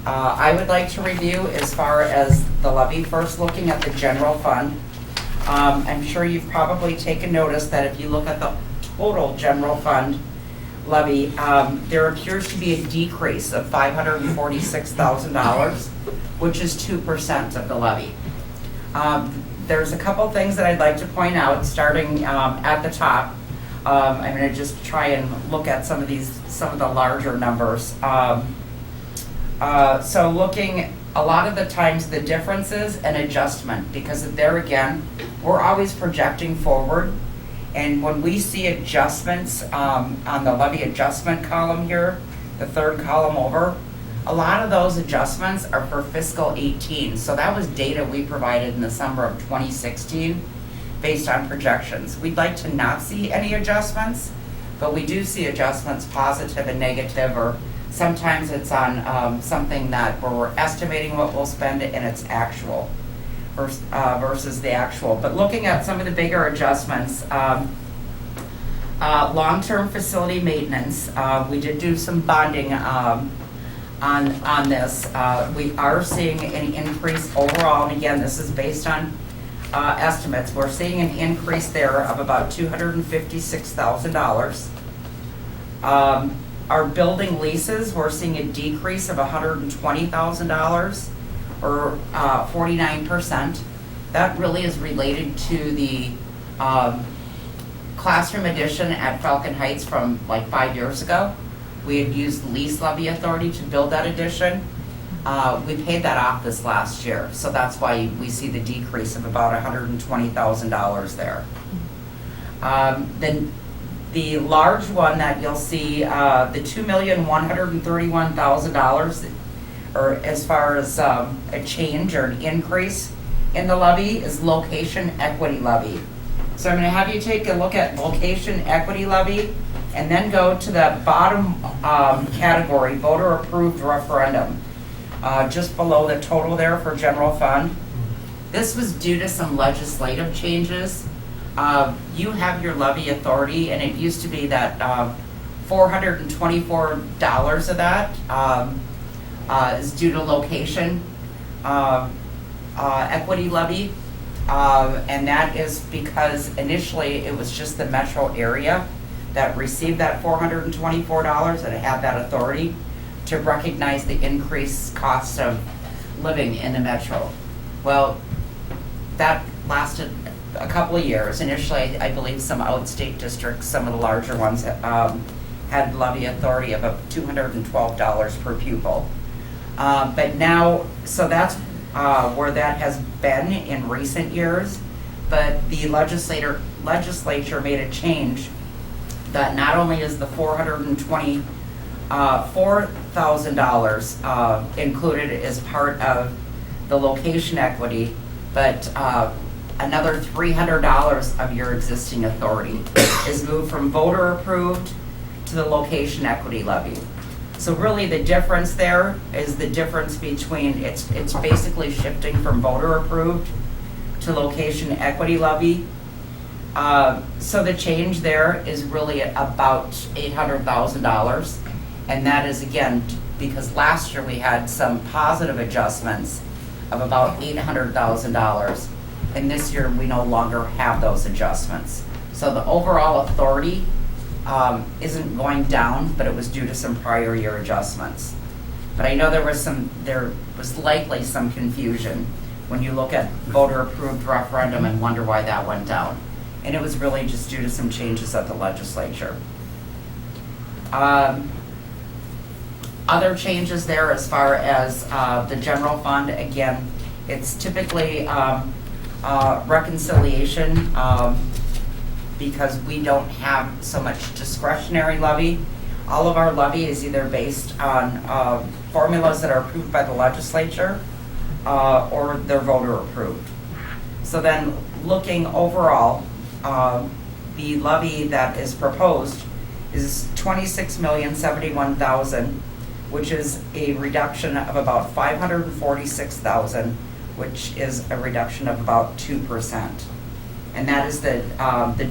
I would like to review as far as the levy. First, looking at the general fund. I'm sure you've probably taken notice that if you look at the total general fund levy, there appears to be a decrease of $546,000, which is 2% of the levy. There's a couple things that I'd like to point out, starting at the top. I'm going to just try and look at some of the larger numbers. So looking, a lot of the times the differences and adjustment, because there again, we're always projecting forward. And when we see adjustments on the levy adjustment column here, the third column over, a lot of those adjustments are for fiscal 18. So that was data we provided in the summer of 2016 based on projections. We'd like to not see any adjustments, but we do see adjustments, positive and negative, or sometimes it's on something that where we're estimating what we'll spend and it's actual versus the actual. But looking at some of the bigger adjustments, long-term facility maintenance, we did do some bonding on this. We are seeing an increase overall, and again, this is based on estimates. We're seeing an increase there of about $256,000. Our building leases, we're seeing a decrease of $120,000, or 49%. That really is related to the classroom addition at Falcon Heights from like 5 years ago. We had used lease levy authority to build that addition. We paid that off this last year, so that's why we see the decrease of about $120,000 there. Then the large one that you'll see, the $2,131,000, or as far as a change or an increase in the levy, is location equity levy. So I'm going to have you take a look at location equity levy, and then go to the bottom category, voter approved referendum, just below the total there for general fund. This was due to some legislative changes. You have your levy authority, and it used to be that $424 of that is due to location equity levy. And that is because initially it was just the metro area that received that $424 that had that authority to recognize the increased cost of living in the metro. Well, that lasted a couple of years. Initially, I believe some outstate districts, some of the larger ones, had levy authority of up $212 per pupil. But now, so that's where that has been in recent years. But the legislature made a change that not only is the $4,000 included as part of the location equity, but another $300 of your existing authority is moved from voter approved to the location equity levy. So really the difference there is the difference between, it's basically shifting from voter approved to location equity levy. So the change there is really about $800,000. And that is, again, because last year we had some positive adjustments of about $800,000. And this year we no longer have those adjustments. So the overall authority isn't going down, but it was due to some prior year adjustments. But I know there was likely some confusion when you look at voter approved referendum and wonder why that went down. And it was really just due to some changes at the legislature. Other changes there as far as the general fund, again, it's typically reconciliation because we don't have so much discretionary levy. All of our levy is either based on formulas that are approved by the legislature or they're voter approved. So then looking overall, the levy that is proposed is $26,071,000, which is a reduction of about $546,000, which is a reduction of about 2%. And that is the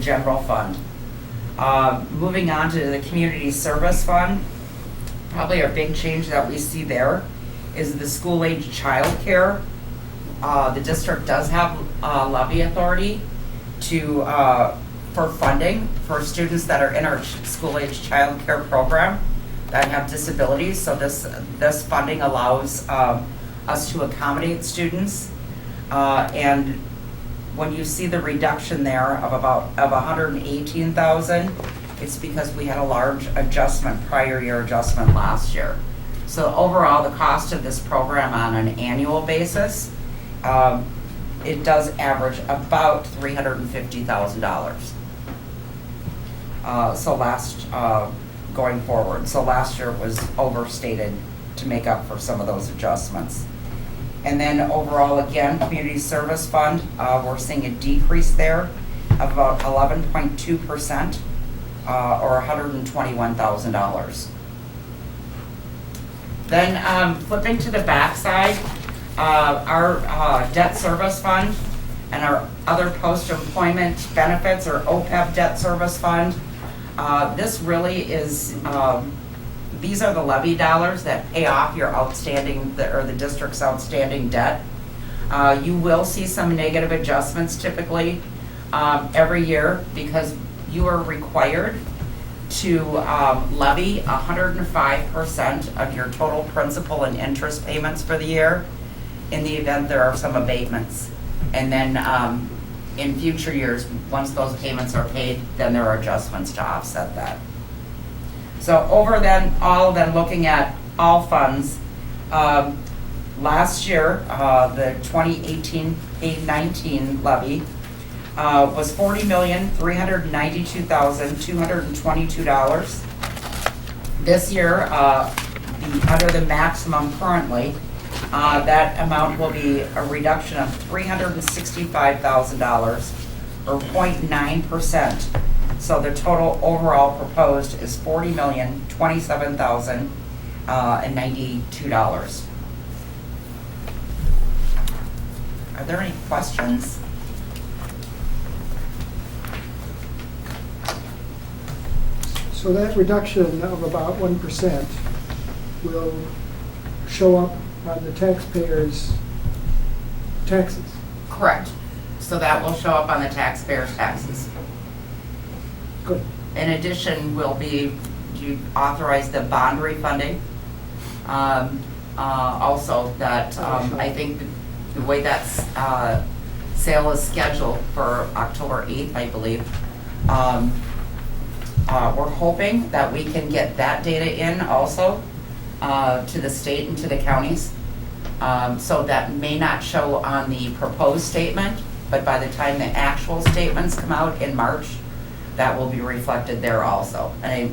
general fund. Moving on to the community service fund, probably our big change that we see there is the school-age childcare. The district does have levy authority for funding for students that are in our school-age childcare program that have disabilities. So this funding allows us to accommodate students. And when you see the reduction there of $118,000, it's because we had a large prior year adjustment last year. So overall, the cost of this program on an annual basis, it does average about $350,000. Going forward. So last year was overstated to make up for some of those adjustments. And then overall, again, community service fund, we're seeing a decrease there of about 11.2%, or $121,000. Then flipping to the back side, our debt service fund and our other post-employment benefits, or OPEB debt service fund, this really is, these are the levy dollars that pay off your the district's outstanding debt. You will see some negative adjustments typically every year because you are required to levy 105% of your total principal and interest payments for the year in the event there are some abatements. And then in future years, once those payments are paid, then there are adjustments to offset that. So looking at all funds, last year, the 2018-19 levy was $40,392,222. This year, under the maximum currently, that amount will be a reduction of $365,000 or 0.9%. So the total overall proposed is $40,027,092. Are there any questions? So that reduction of about 1% will show up on the taxpayers' taxes. Correct. So that will show up on the taxpayers' taxes. Good. In addition, you authorize the bond refunding. Also, that I think the way that sale is scheduled for October 8th, I believe, we're hoping that we can get that data in also to the state and to the counties. So that may not show on the proposed statement, but by the time the actual statements come out in March, that will be reflected there also. And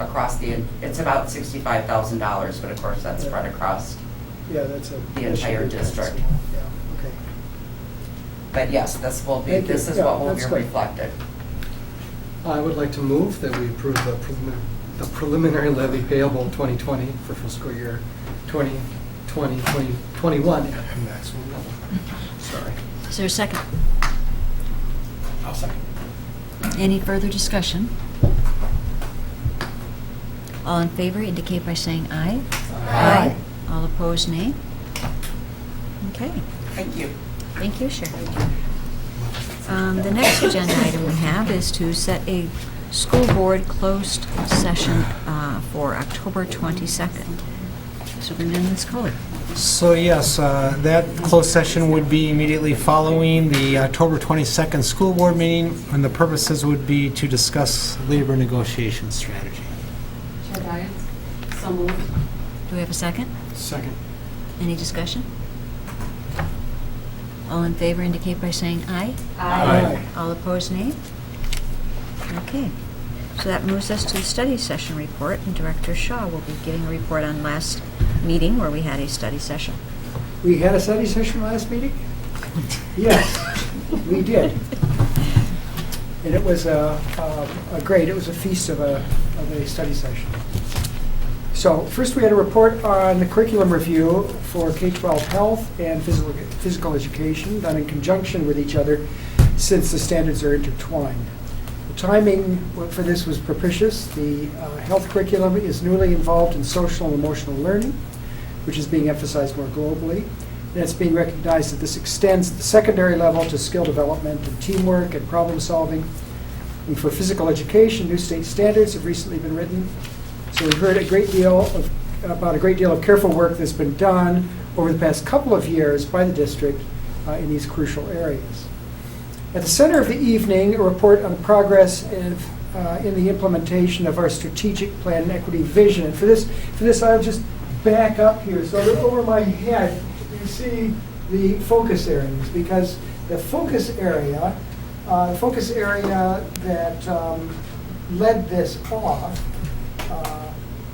across it's about $65,000, but of course that's spread across the entire district. Yeah, okay. But yes, this is what will be reflected. I would like to move that we approve the preliminary levy payable 2020 for fiscal year 2020-2021 at the maximum level. Sorry. Is there a second? I'll second. Any further discussion? All in favor indicate by saying aye. Aye. All opposed, nay. Okay. Thank you. Thank you, Sherry. The next agenda item we have is to set a school board closed session for October 22nd. Superintendent Kohler. So yes, that closed session would be immediately following the October 22nd school board meeting, and the purposes would be to discuss labor negotiation strategy. Chair Goggins, so moved. Do we have a second? Second. Any discussion? All in favor indicate by saying aye. Aye. All opposed, nay. Okay. So that moves us to the study session report, and Director Shaw will be giving a report on last meeting where we had a study session. We had a study session last meeting? Yes, we did. And it was it was a feast of a study session. So first we had a report on the curriculum review for K-12 health and physical education done in conjunction with each other since the standards are intertwined. The timing for this was propitious. The health curriculum is newly involved in social and emotional learning, which is being emphasized more globally. And it's being recognized that this extends at the secondary level to skill development and teamwork and problem solving. And for physical education, new state standards have recently been written. So we've heard about a great deal of careful work that's been done over the past couple of years by the district in these crucial areas. At the center of the evening, a report on the progress in the implementation of our strategic plan and equity vision. And for this, I'll just back up here. So over my head, you see the focus areas, because the focus area that led this off,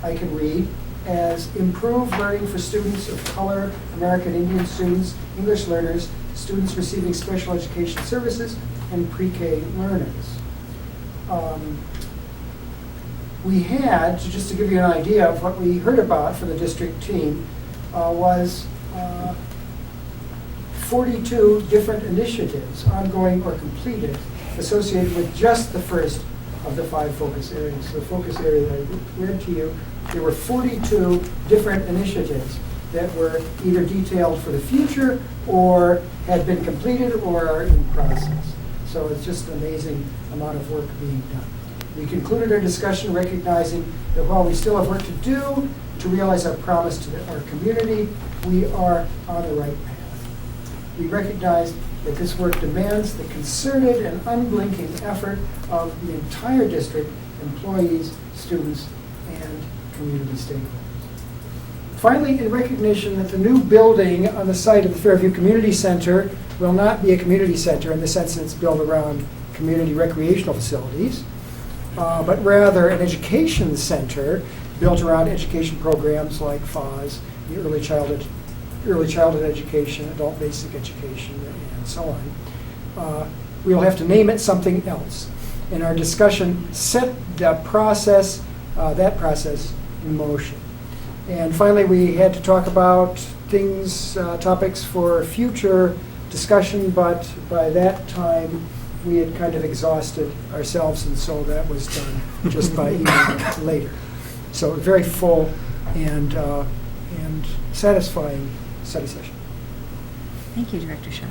I can read as improved learning for students of color, American Indian students, English learners, students receiving special education services, and pre-K learners. We had, just to give you an idea of what we heard about for the district team, was 42 different initiatives, ongoing or completed, associated with just the first of the 5 focus areas. So the focus area that I read to you, there were 42 different initiatives that were either detailed for the future or had been completed or are in process. So it's just an amazing amount of work being done. We concluded our discussion recognizing that while we still have work to do to realize our promise to our community, we are on the right path. We recognize that this work demands the concerted and unblinking effort of the entire district, employees, students, and community stakeholders. Finally, in recognition that the new building on the site of the Fairview Community Center will not be a community center in the sense that it's built around community recreational facilities, but rather an education center built around education programs like FAS, the early childhood education, adult basic education, and so on. We will have to name it something else. And our discussion set that process in motion. And finally, we had to talk about topics for future discussion, but by that time, we had kind of exhausted ourselves, and so that was done just by email later. So a very full and satisfying study session. Thank you, Director Shaw.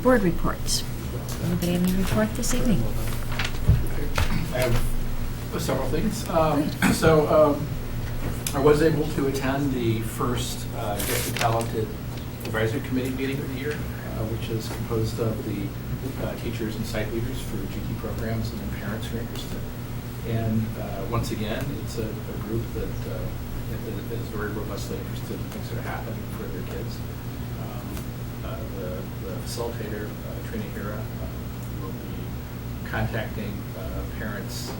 Board reports. Anybody have any report this evening? I have several things. I was able to attend the first Gifted Talented Advisory Committee meeting of the year, which is composed of the teachers and site leaders for GT programs and then parents who are interested. And once again, it's a group that is very robustly interested in things that are happening for their kids. The facilitator, Trina Hira, will be contacting parents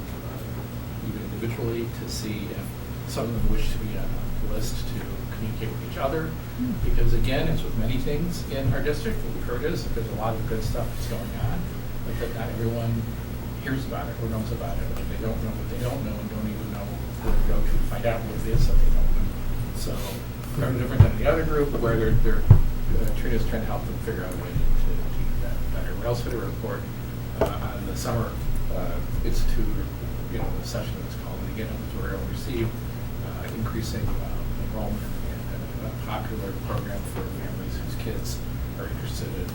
even individually to see if some of them wish to be on a list to communicate with each other. Because again, as with many things in our district, what we've heard is that there's a lot of good stuff that's going on, but that not everyone hears about it or knows about it, or they don't know what they don't know and don't even know where to go to find out what it is that they don't know. So they're different than the other group where Trina's trying to help them figure out a way to do that better. We also did a report on the summer institute, the session that's called, and again, it was very well received, increasing enrollment and a popular program for families whose kids are interested in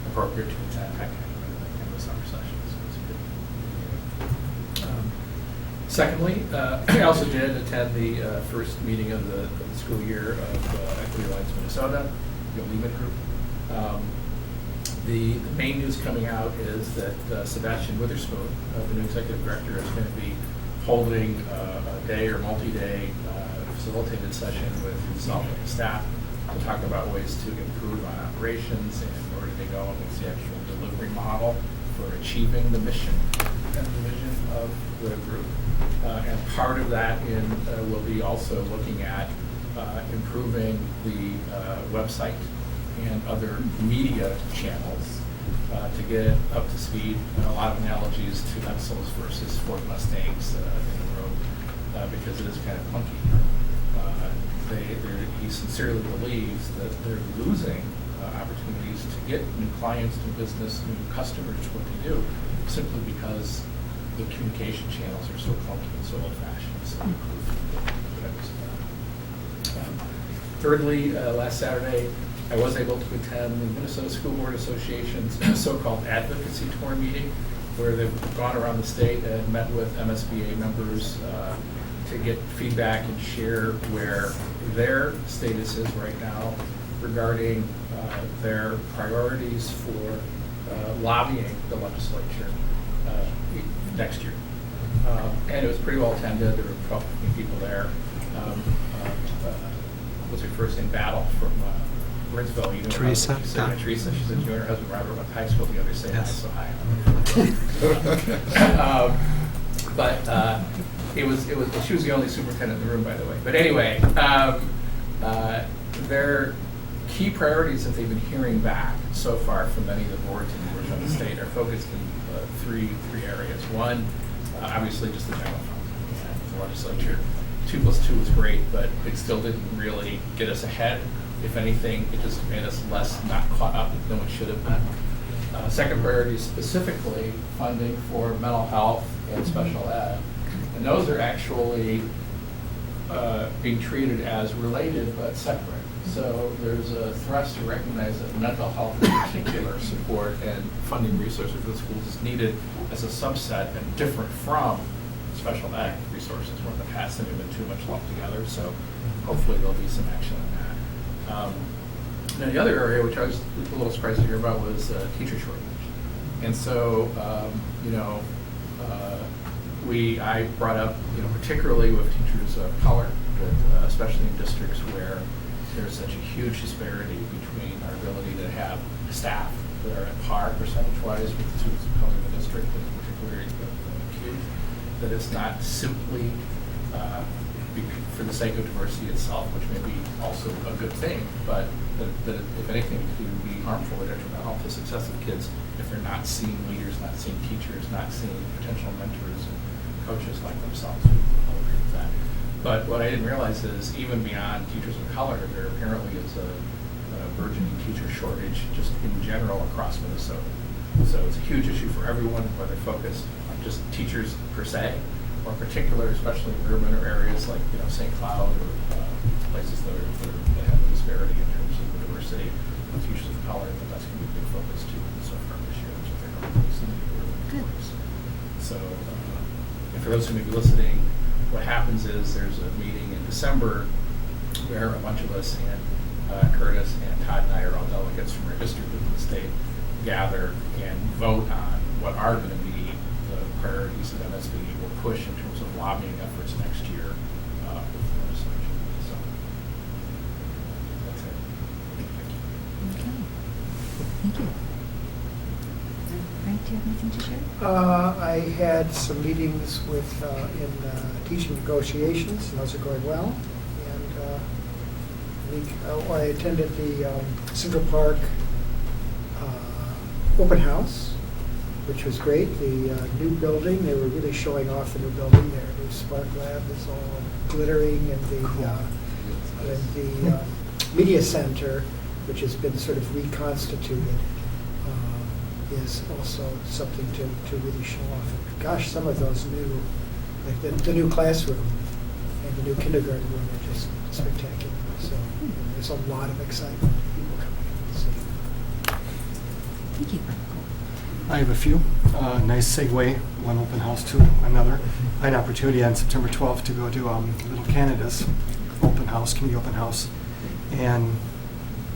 appropriate to attend that kind of summer session. So it's good. Secondly, I also did attend the first meeting of the school year of Equity Alliance Minnesota, the Lehman Group. The main news coming out is that Sebastian Witherspoon, the new executive director, is going to be holding a day or multi-day facilitated session with himself and his staff to talk about ways to improve on operations and where do they go and what's the actual delivery model for achieving the mission and the vision of the group. And part of that will be also looking at improving the website and other media channels to get it up to speed. A lot of analogies to Edsels versus Ford Mustangs in the road because it is kind of clunky. He sincerely believes that they're losing opportunities to get new clients, new business, new customers, what they do, simply because the communication channels are so clunky and so old-fashioned. So thirdly, last Saturday, I was able to attend the Minnesota School Board Association's so-called advocacy tour meeting, where they've gone around the state and met with MSBA members to get feedback and share where their status is right now regarding their priorities for lobbying the legislature next year. And it was pretty well attended. There were 12 people there. What's her first name? Battle from Roseville. Teresa. Teresa. She's in junior. Her husband Robert went to high school together. Say hi, so hi. But it was. She was the only superintendent in the room, by the way. But anyway, their key priorities that they've been hearing back so far from many of the boards and boards on the state are focused in three areas. One, obviously, just the general fund and the legislature. 2 + 2 was great, but it still didn't really get us ahead. If anything, it just made us less not caught up than we should have been. Second priority is specifically funding for mental health and special ed. And those are actually being treated as related but separate. So there's a thrust to recognize that mental health in particular support and funding resources for the schools is needed as a subset and different from special ed resources, where in the past they've been too much lumped together. So hopefully there'll be some action on that. Now the other area, which I was a little surprised to hear about, was teacher shortage. And so, I brought up, particularly with teachers of color, but especially in districts where there's such a huge disparity between our ability to have staff that are at par percentage-wise with the students of color in the district, and particularly with that it's not simply for the sake of diversity itself, which may be also a good thing, but that if anything, it could be harmful or detrimental to success of kids if they're not seeing leaders, not seeing teachers, not seeing potential mentors and coaches like themselves. I'll agree with that. But what I didn't realize is even beyond teachers of color, there apparently is a burgeoning teacher shortage just in general across Minnesota. So it's a huge issue for everyone, whether focused on just teachers per se, or in particular, especially in urban areas like St. Cloud or places that have a disparity in terms of the diversity of teachers of color. But that's going to be a big focus too so far this year, which I think are some of the urban areas. those who may be listening, what happens is there's a meeting in December where a bunch of us and Curtis and Todd and I are all delegates from our district within the state gather and vote on what are going to be the priorities that MSB will push in terms of lobbying efforts next year with legislation. So that's it. Okay. Thank you. Frank, do you have anything to share? I had some meetings with in teaching negotiations, and those are going well. And I attended the Central Park open house, which was great. The new building, they were really showing off the new building. Their new Spark Lab is all glittering, and the media center, which has been sort of reconstituted, is also something to really show off. And gosh, some of those new, like the new classroom and the new kindergarten room are just spectacular. So there's a lot of excitement, people coming in to see. Thank you. I have a few. Nice segue, one open house to another. I had an opportunity on September 12th to go to Little Canada's open house, community open house, and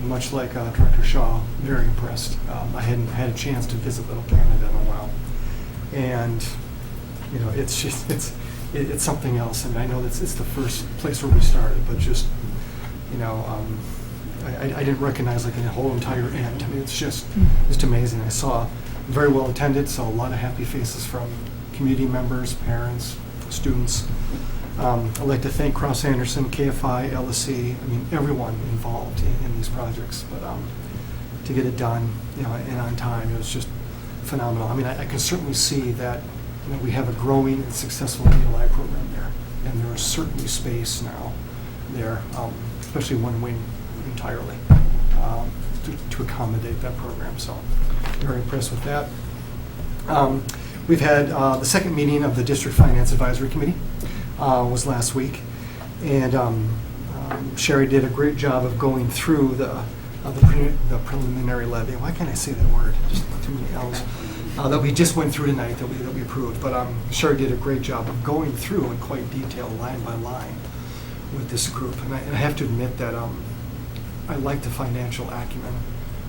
much like Director Shaw, very impressed. I hadn't had a chance to visit Little Canada in a while, and you know, it's just it's something else. And I know it's the first place where we started, but just you know, I didn't recognize like a whole entire end. I mean, it's just amazing. I saw very well attended, saw a lot of happy faces from community members, parents, students. I'd like to thank Cross Anderson, KFI, LSC, I mean, everyone involved in these projects. But to get it done, you know, and on time, it was just phenomenal. I mean, I can certainly see that, you know, we have a growing and successful ELI program there, and there is certainly space now there, especially one wing entirely, to accommodate that program. So, very impressed with that. We've had the second meeting of the District Finance Advisory Committee. Was last week, and Sherry did a great job of going through the preliminary levy. Why can't I say that word? Just too many L's. That we just went through tonight, that we approved. But Sherry did a great job of going through in quite detail, line by line, with this group. And I have to admit that I like the financial acumen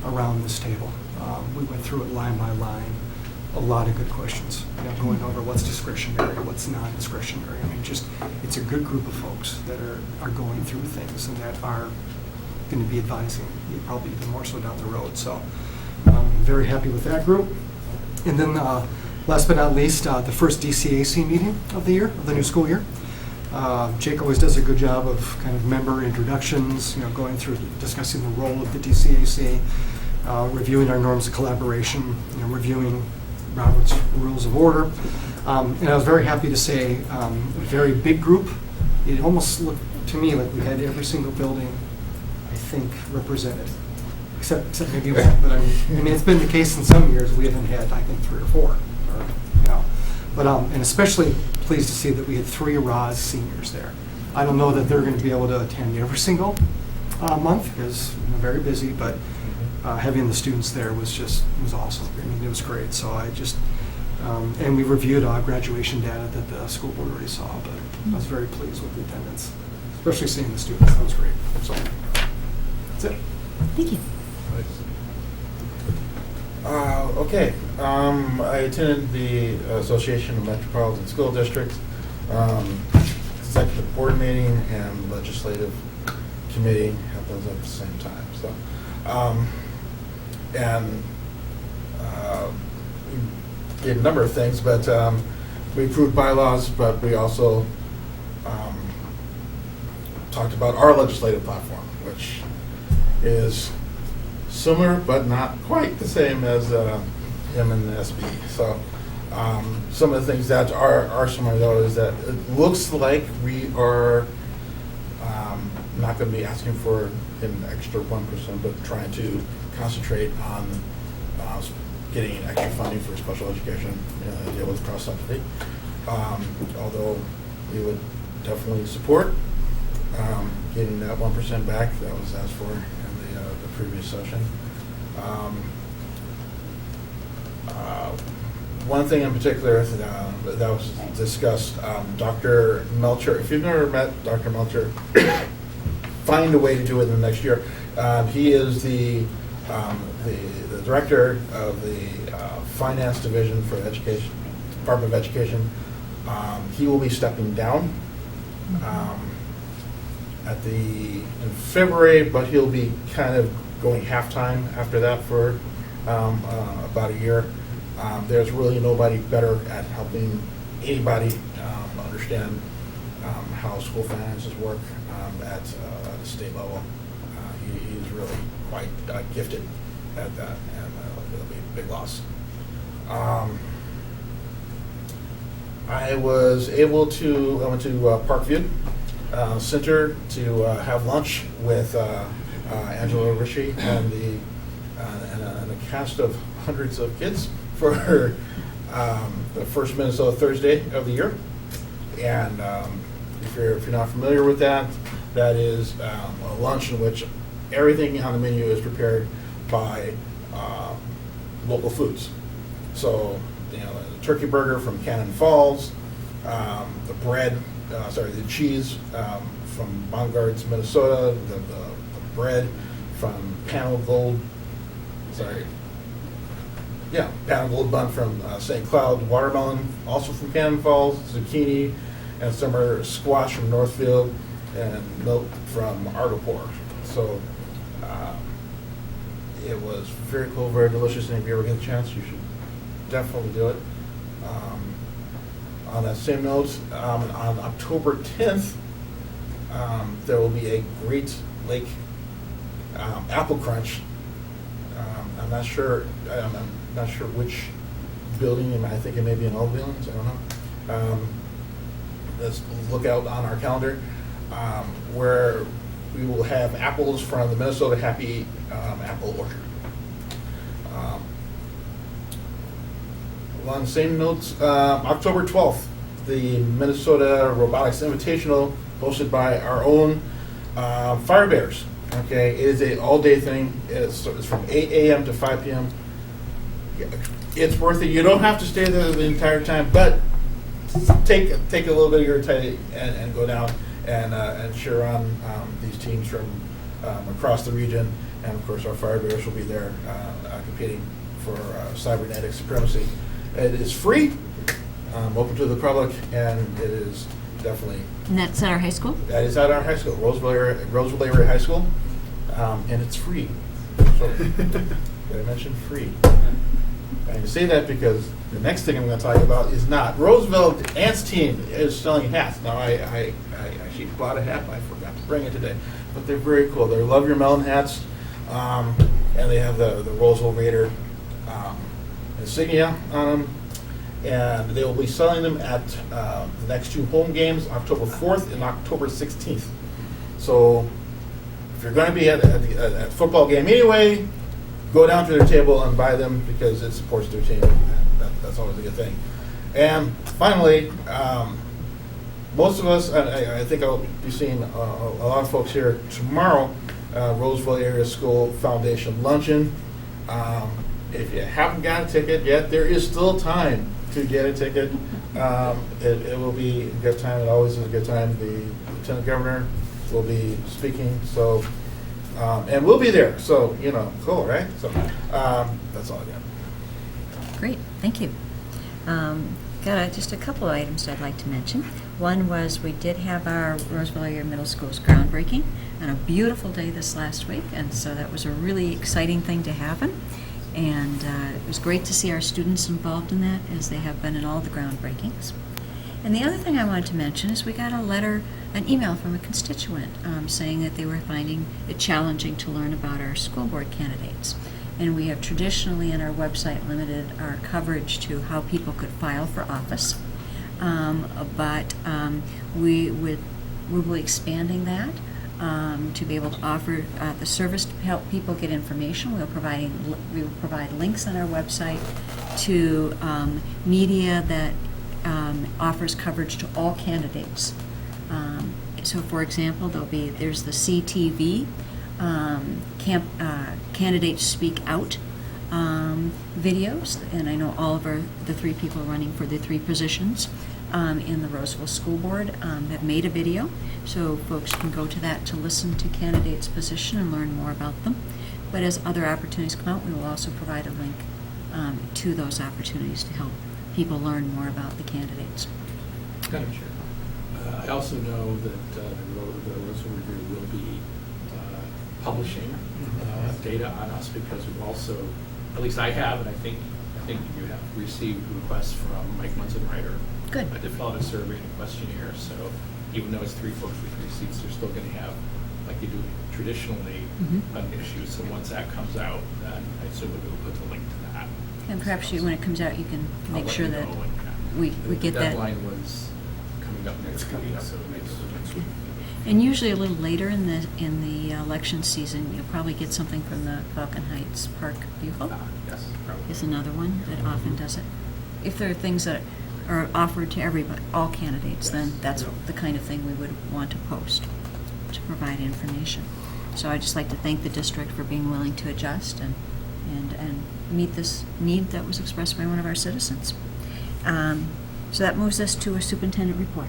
around this table. We went through it line by line. A lot of good questions, you know, going over what's discretionary, what's non-discretionary. I mean, just it's a good group of folks that are going through things and that are going to be advising, probably even more so down the road. So very happy with that group. And then last but not least, the first DCAC meeting of the year, of the new school year. Jake always does a good job of kind of member introductions, you know, going through discussing the role of the DCAC, reviewing our norms of collaboration, you know, reviewing Robert's Rules of Order. And I was very happy to say a very big group. It almost looked to me like we had every single building, I think, represented, except maybe one. But I mean, it's been the case in some years we haven't had, I think, 3 or 4. Or, you know. But and especially pleased to see that we had 3 Roz seniors there. I don't know that they're going to be able to attend every single month because they're very busy, but having the students there was awesome. I mean, it was great. So I just, and we reviewed graduation data that the school board already saw, but I was very pleased with the attendance, especially seeing the students. That was great. So that's it. Thank you. Okay. I attended the Association of Metropolitan School Districts executive board meeting and legislative committee have those at the same time. So. We did a number of things, but we approved bylaws, but we also talked about our legislative platform, which is similar but not quite the same as him and the SB. So some of the things that are similar, though, is that it looks like we are not going to be asking for an extra 1%, but trying to concentrate on getting extra funding for special education, deal with cross-subsidy. Although we would definitely support getting that 1% back that was asked for in the previous session. one thing in particular that was discussed, Dr. Melcher, if you've never met Dr. Melcher, find a way to do it in the next year. He is the director of the finance division for education, Department of Education. He will be stepping down in February, but he'll be kind of going half-time after that for about a year. There's really nobody better at helping anybody understand how school finances work at the state level. He's really quite gifted at that, and it'll be a big loss. I went to Parkview Center to have lunch with Angela Ritchie and a cast of hundreds of kids for the first Minnesota Thursday of the year. And if you're not familiar with that, that is a lunch in which everything on the menu is prepared by local foods. So, the turkey burger from Cannon Falls, the cheese from Bongards, Minnesota, the bread from Panel Gold bun from St. Cloud, watermelon also from Cannon Falls, zucchini and summer squash from Northfield, and milk from Argopore. So it was very cool, very delicious, and if you ever get a chance, you should definitely do it. On that same note, on October 10th, there will be a Great Lake Apple Crunch. I'm not sure which building. I think it may be in all the buildings. I don't know. Let's look out on our calendar where we will have apples from the Minnesota Happy Apple Orchard. On the same notes, October 12th, the Minnesota Robotics Invitational, hosted by our own Fire Bears. Okay, it is an all-day thing. It's from 8 a.m. to 5 p.m. It's worth it. You don't have to stay there the entire time, but take a little bit of your time and go down and cheer on these teams from across the region. And of course, our Fire Bears will be there competing for cybernetic supremacy. It is free, open to the public, and it is definitely. And that's at our high school? That is at our high school, Roseville Area High School, and it's free. So, did I mention free? I say that because the next thing I'm going to talk about is not. Roseville Ants team is selling hats. Now, I actually bought a hat, but I forgot to bring it today. But they're very cool. They're Love Your Melon hats, and they have the Roseville Raider insignia on them. And they will be selling them at the next two home games, October 4th and October 16th. So if you're going to be at a football game anyway, go down to their table and buy them because it supports their team. That's always a good thing. And finally, most of us, I think I'll be seeing a lot of folks here tomorrow, Roseville Area School Foundation Luncheon. If you haven't got a ticket yet, there is still time to get a ticket. It will be a good time. It always is a good time. The Lieutenant Governor will be speaking, so and we'll be there. So cool, right? So that's all I got. Great, thank you. Got just a couple of items I'd like to mention. One was we did have our Roseville Area Middle School's groundbreaking on a beautiful day this last week, and so that was a really exciting thing to happen. And it was great to see our students involved in that, as they have been in all the groundbreakings. And the other thing I wanted to mention is we got an email from a constituent saying that they were finding it challenging to learn about our school board candidates. And we have traditionally in our website limited our coverage to how people could file for office. But we will be expanding that. To be able to offer the service to help people get information. We will provide links on our website to media that offers coverage to all candidates. So, for example, there's the CTV Candidates Speak Out videos, and I know all of the 3 people running for the 3 positions in the Roseville School Board have made a video, so folks can go to that to listen to candidates' position and learn more about them. But as other opportunities come out, we will also provide a link to those opportunities to help people learn more about the candidates. Madam Chair, I also know that the Roseville Review will be publishing data on us, because we've also, at least I have, and I think you have received requests from Mike Munzenreiter. Good. To fill out a survey and a questionnaire, so even though it's 3 folks with 3 seats, they're still going to have, like you do traditionally, an issue. So once that comes out, then I assume we'll put the link to that. And perhaps when it comes out, you can I'll make let sure you that know we get the that. deadline was coming up next week, so next week. And usually a little later in the election season, you'll probably get something from the Falcon Heights Park Bureau. Yes, probably. Is another one that often does it. If there are things that are offered to everybody, all candidates, then that's the kind of thing we would want to post to provide information. So I'd just like to thank the district for being willing to adjust and meet this need that was expressed by one of our citizens. So that moves us to a superintendent report.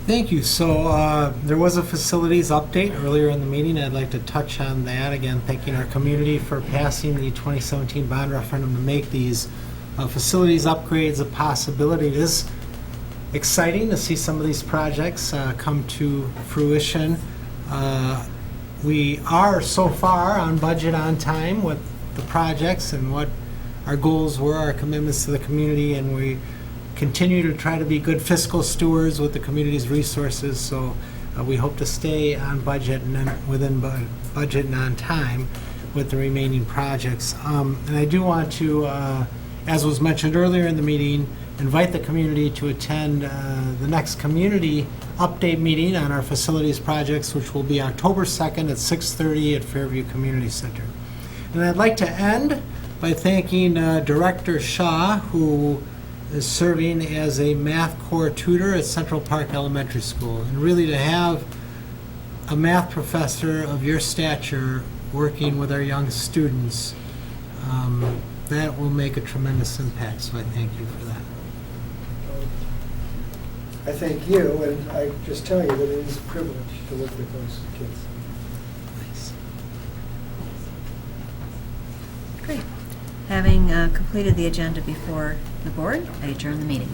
Thank you. So there was a facilities update earlier in the meeting. I'd like to touch on that. Again, thanking our community for passing the 2017 bond referendum to make these facilities upgrades a possibility. It is exciting to see some of these projects come to fruition. We are so far on budget, on time with the projects and what our goals were, our commitments to the community, and we continue to try to be good fiscal stewards with the community's resources. So we hope to stay on budget and then within budget and on time with the remaining projects. And I do want to, as was mentioned earlier in the meeting, invite the community to attend the next community update meeting on our facilities projects, which will be October 2nd at 6:30 at Fairview Community Center. And I'd like to end by thanking Director Shaw, who is serving as a math core tutor at Central Park Elementary School. And really to have a math professor of your stature working with our young students, that will make a tremendous impact. So I thank you for that. I thank you, and I just tell you that it is a privilege to work with those kids. Great. Having completed the agenda before the board, I adjourn the meeting.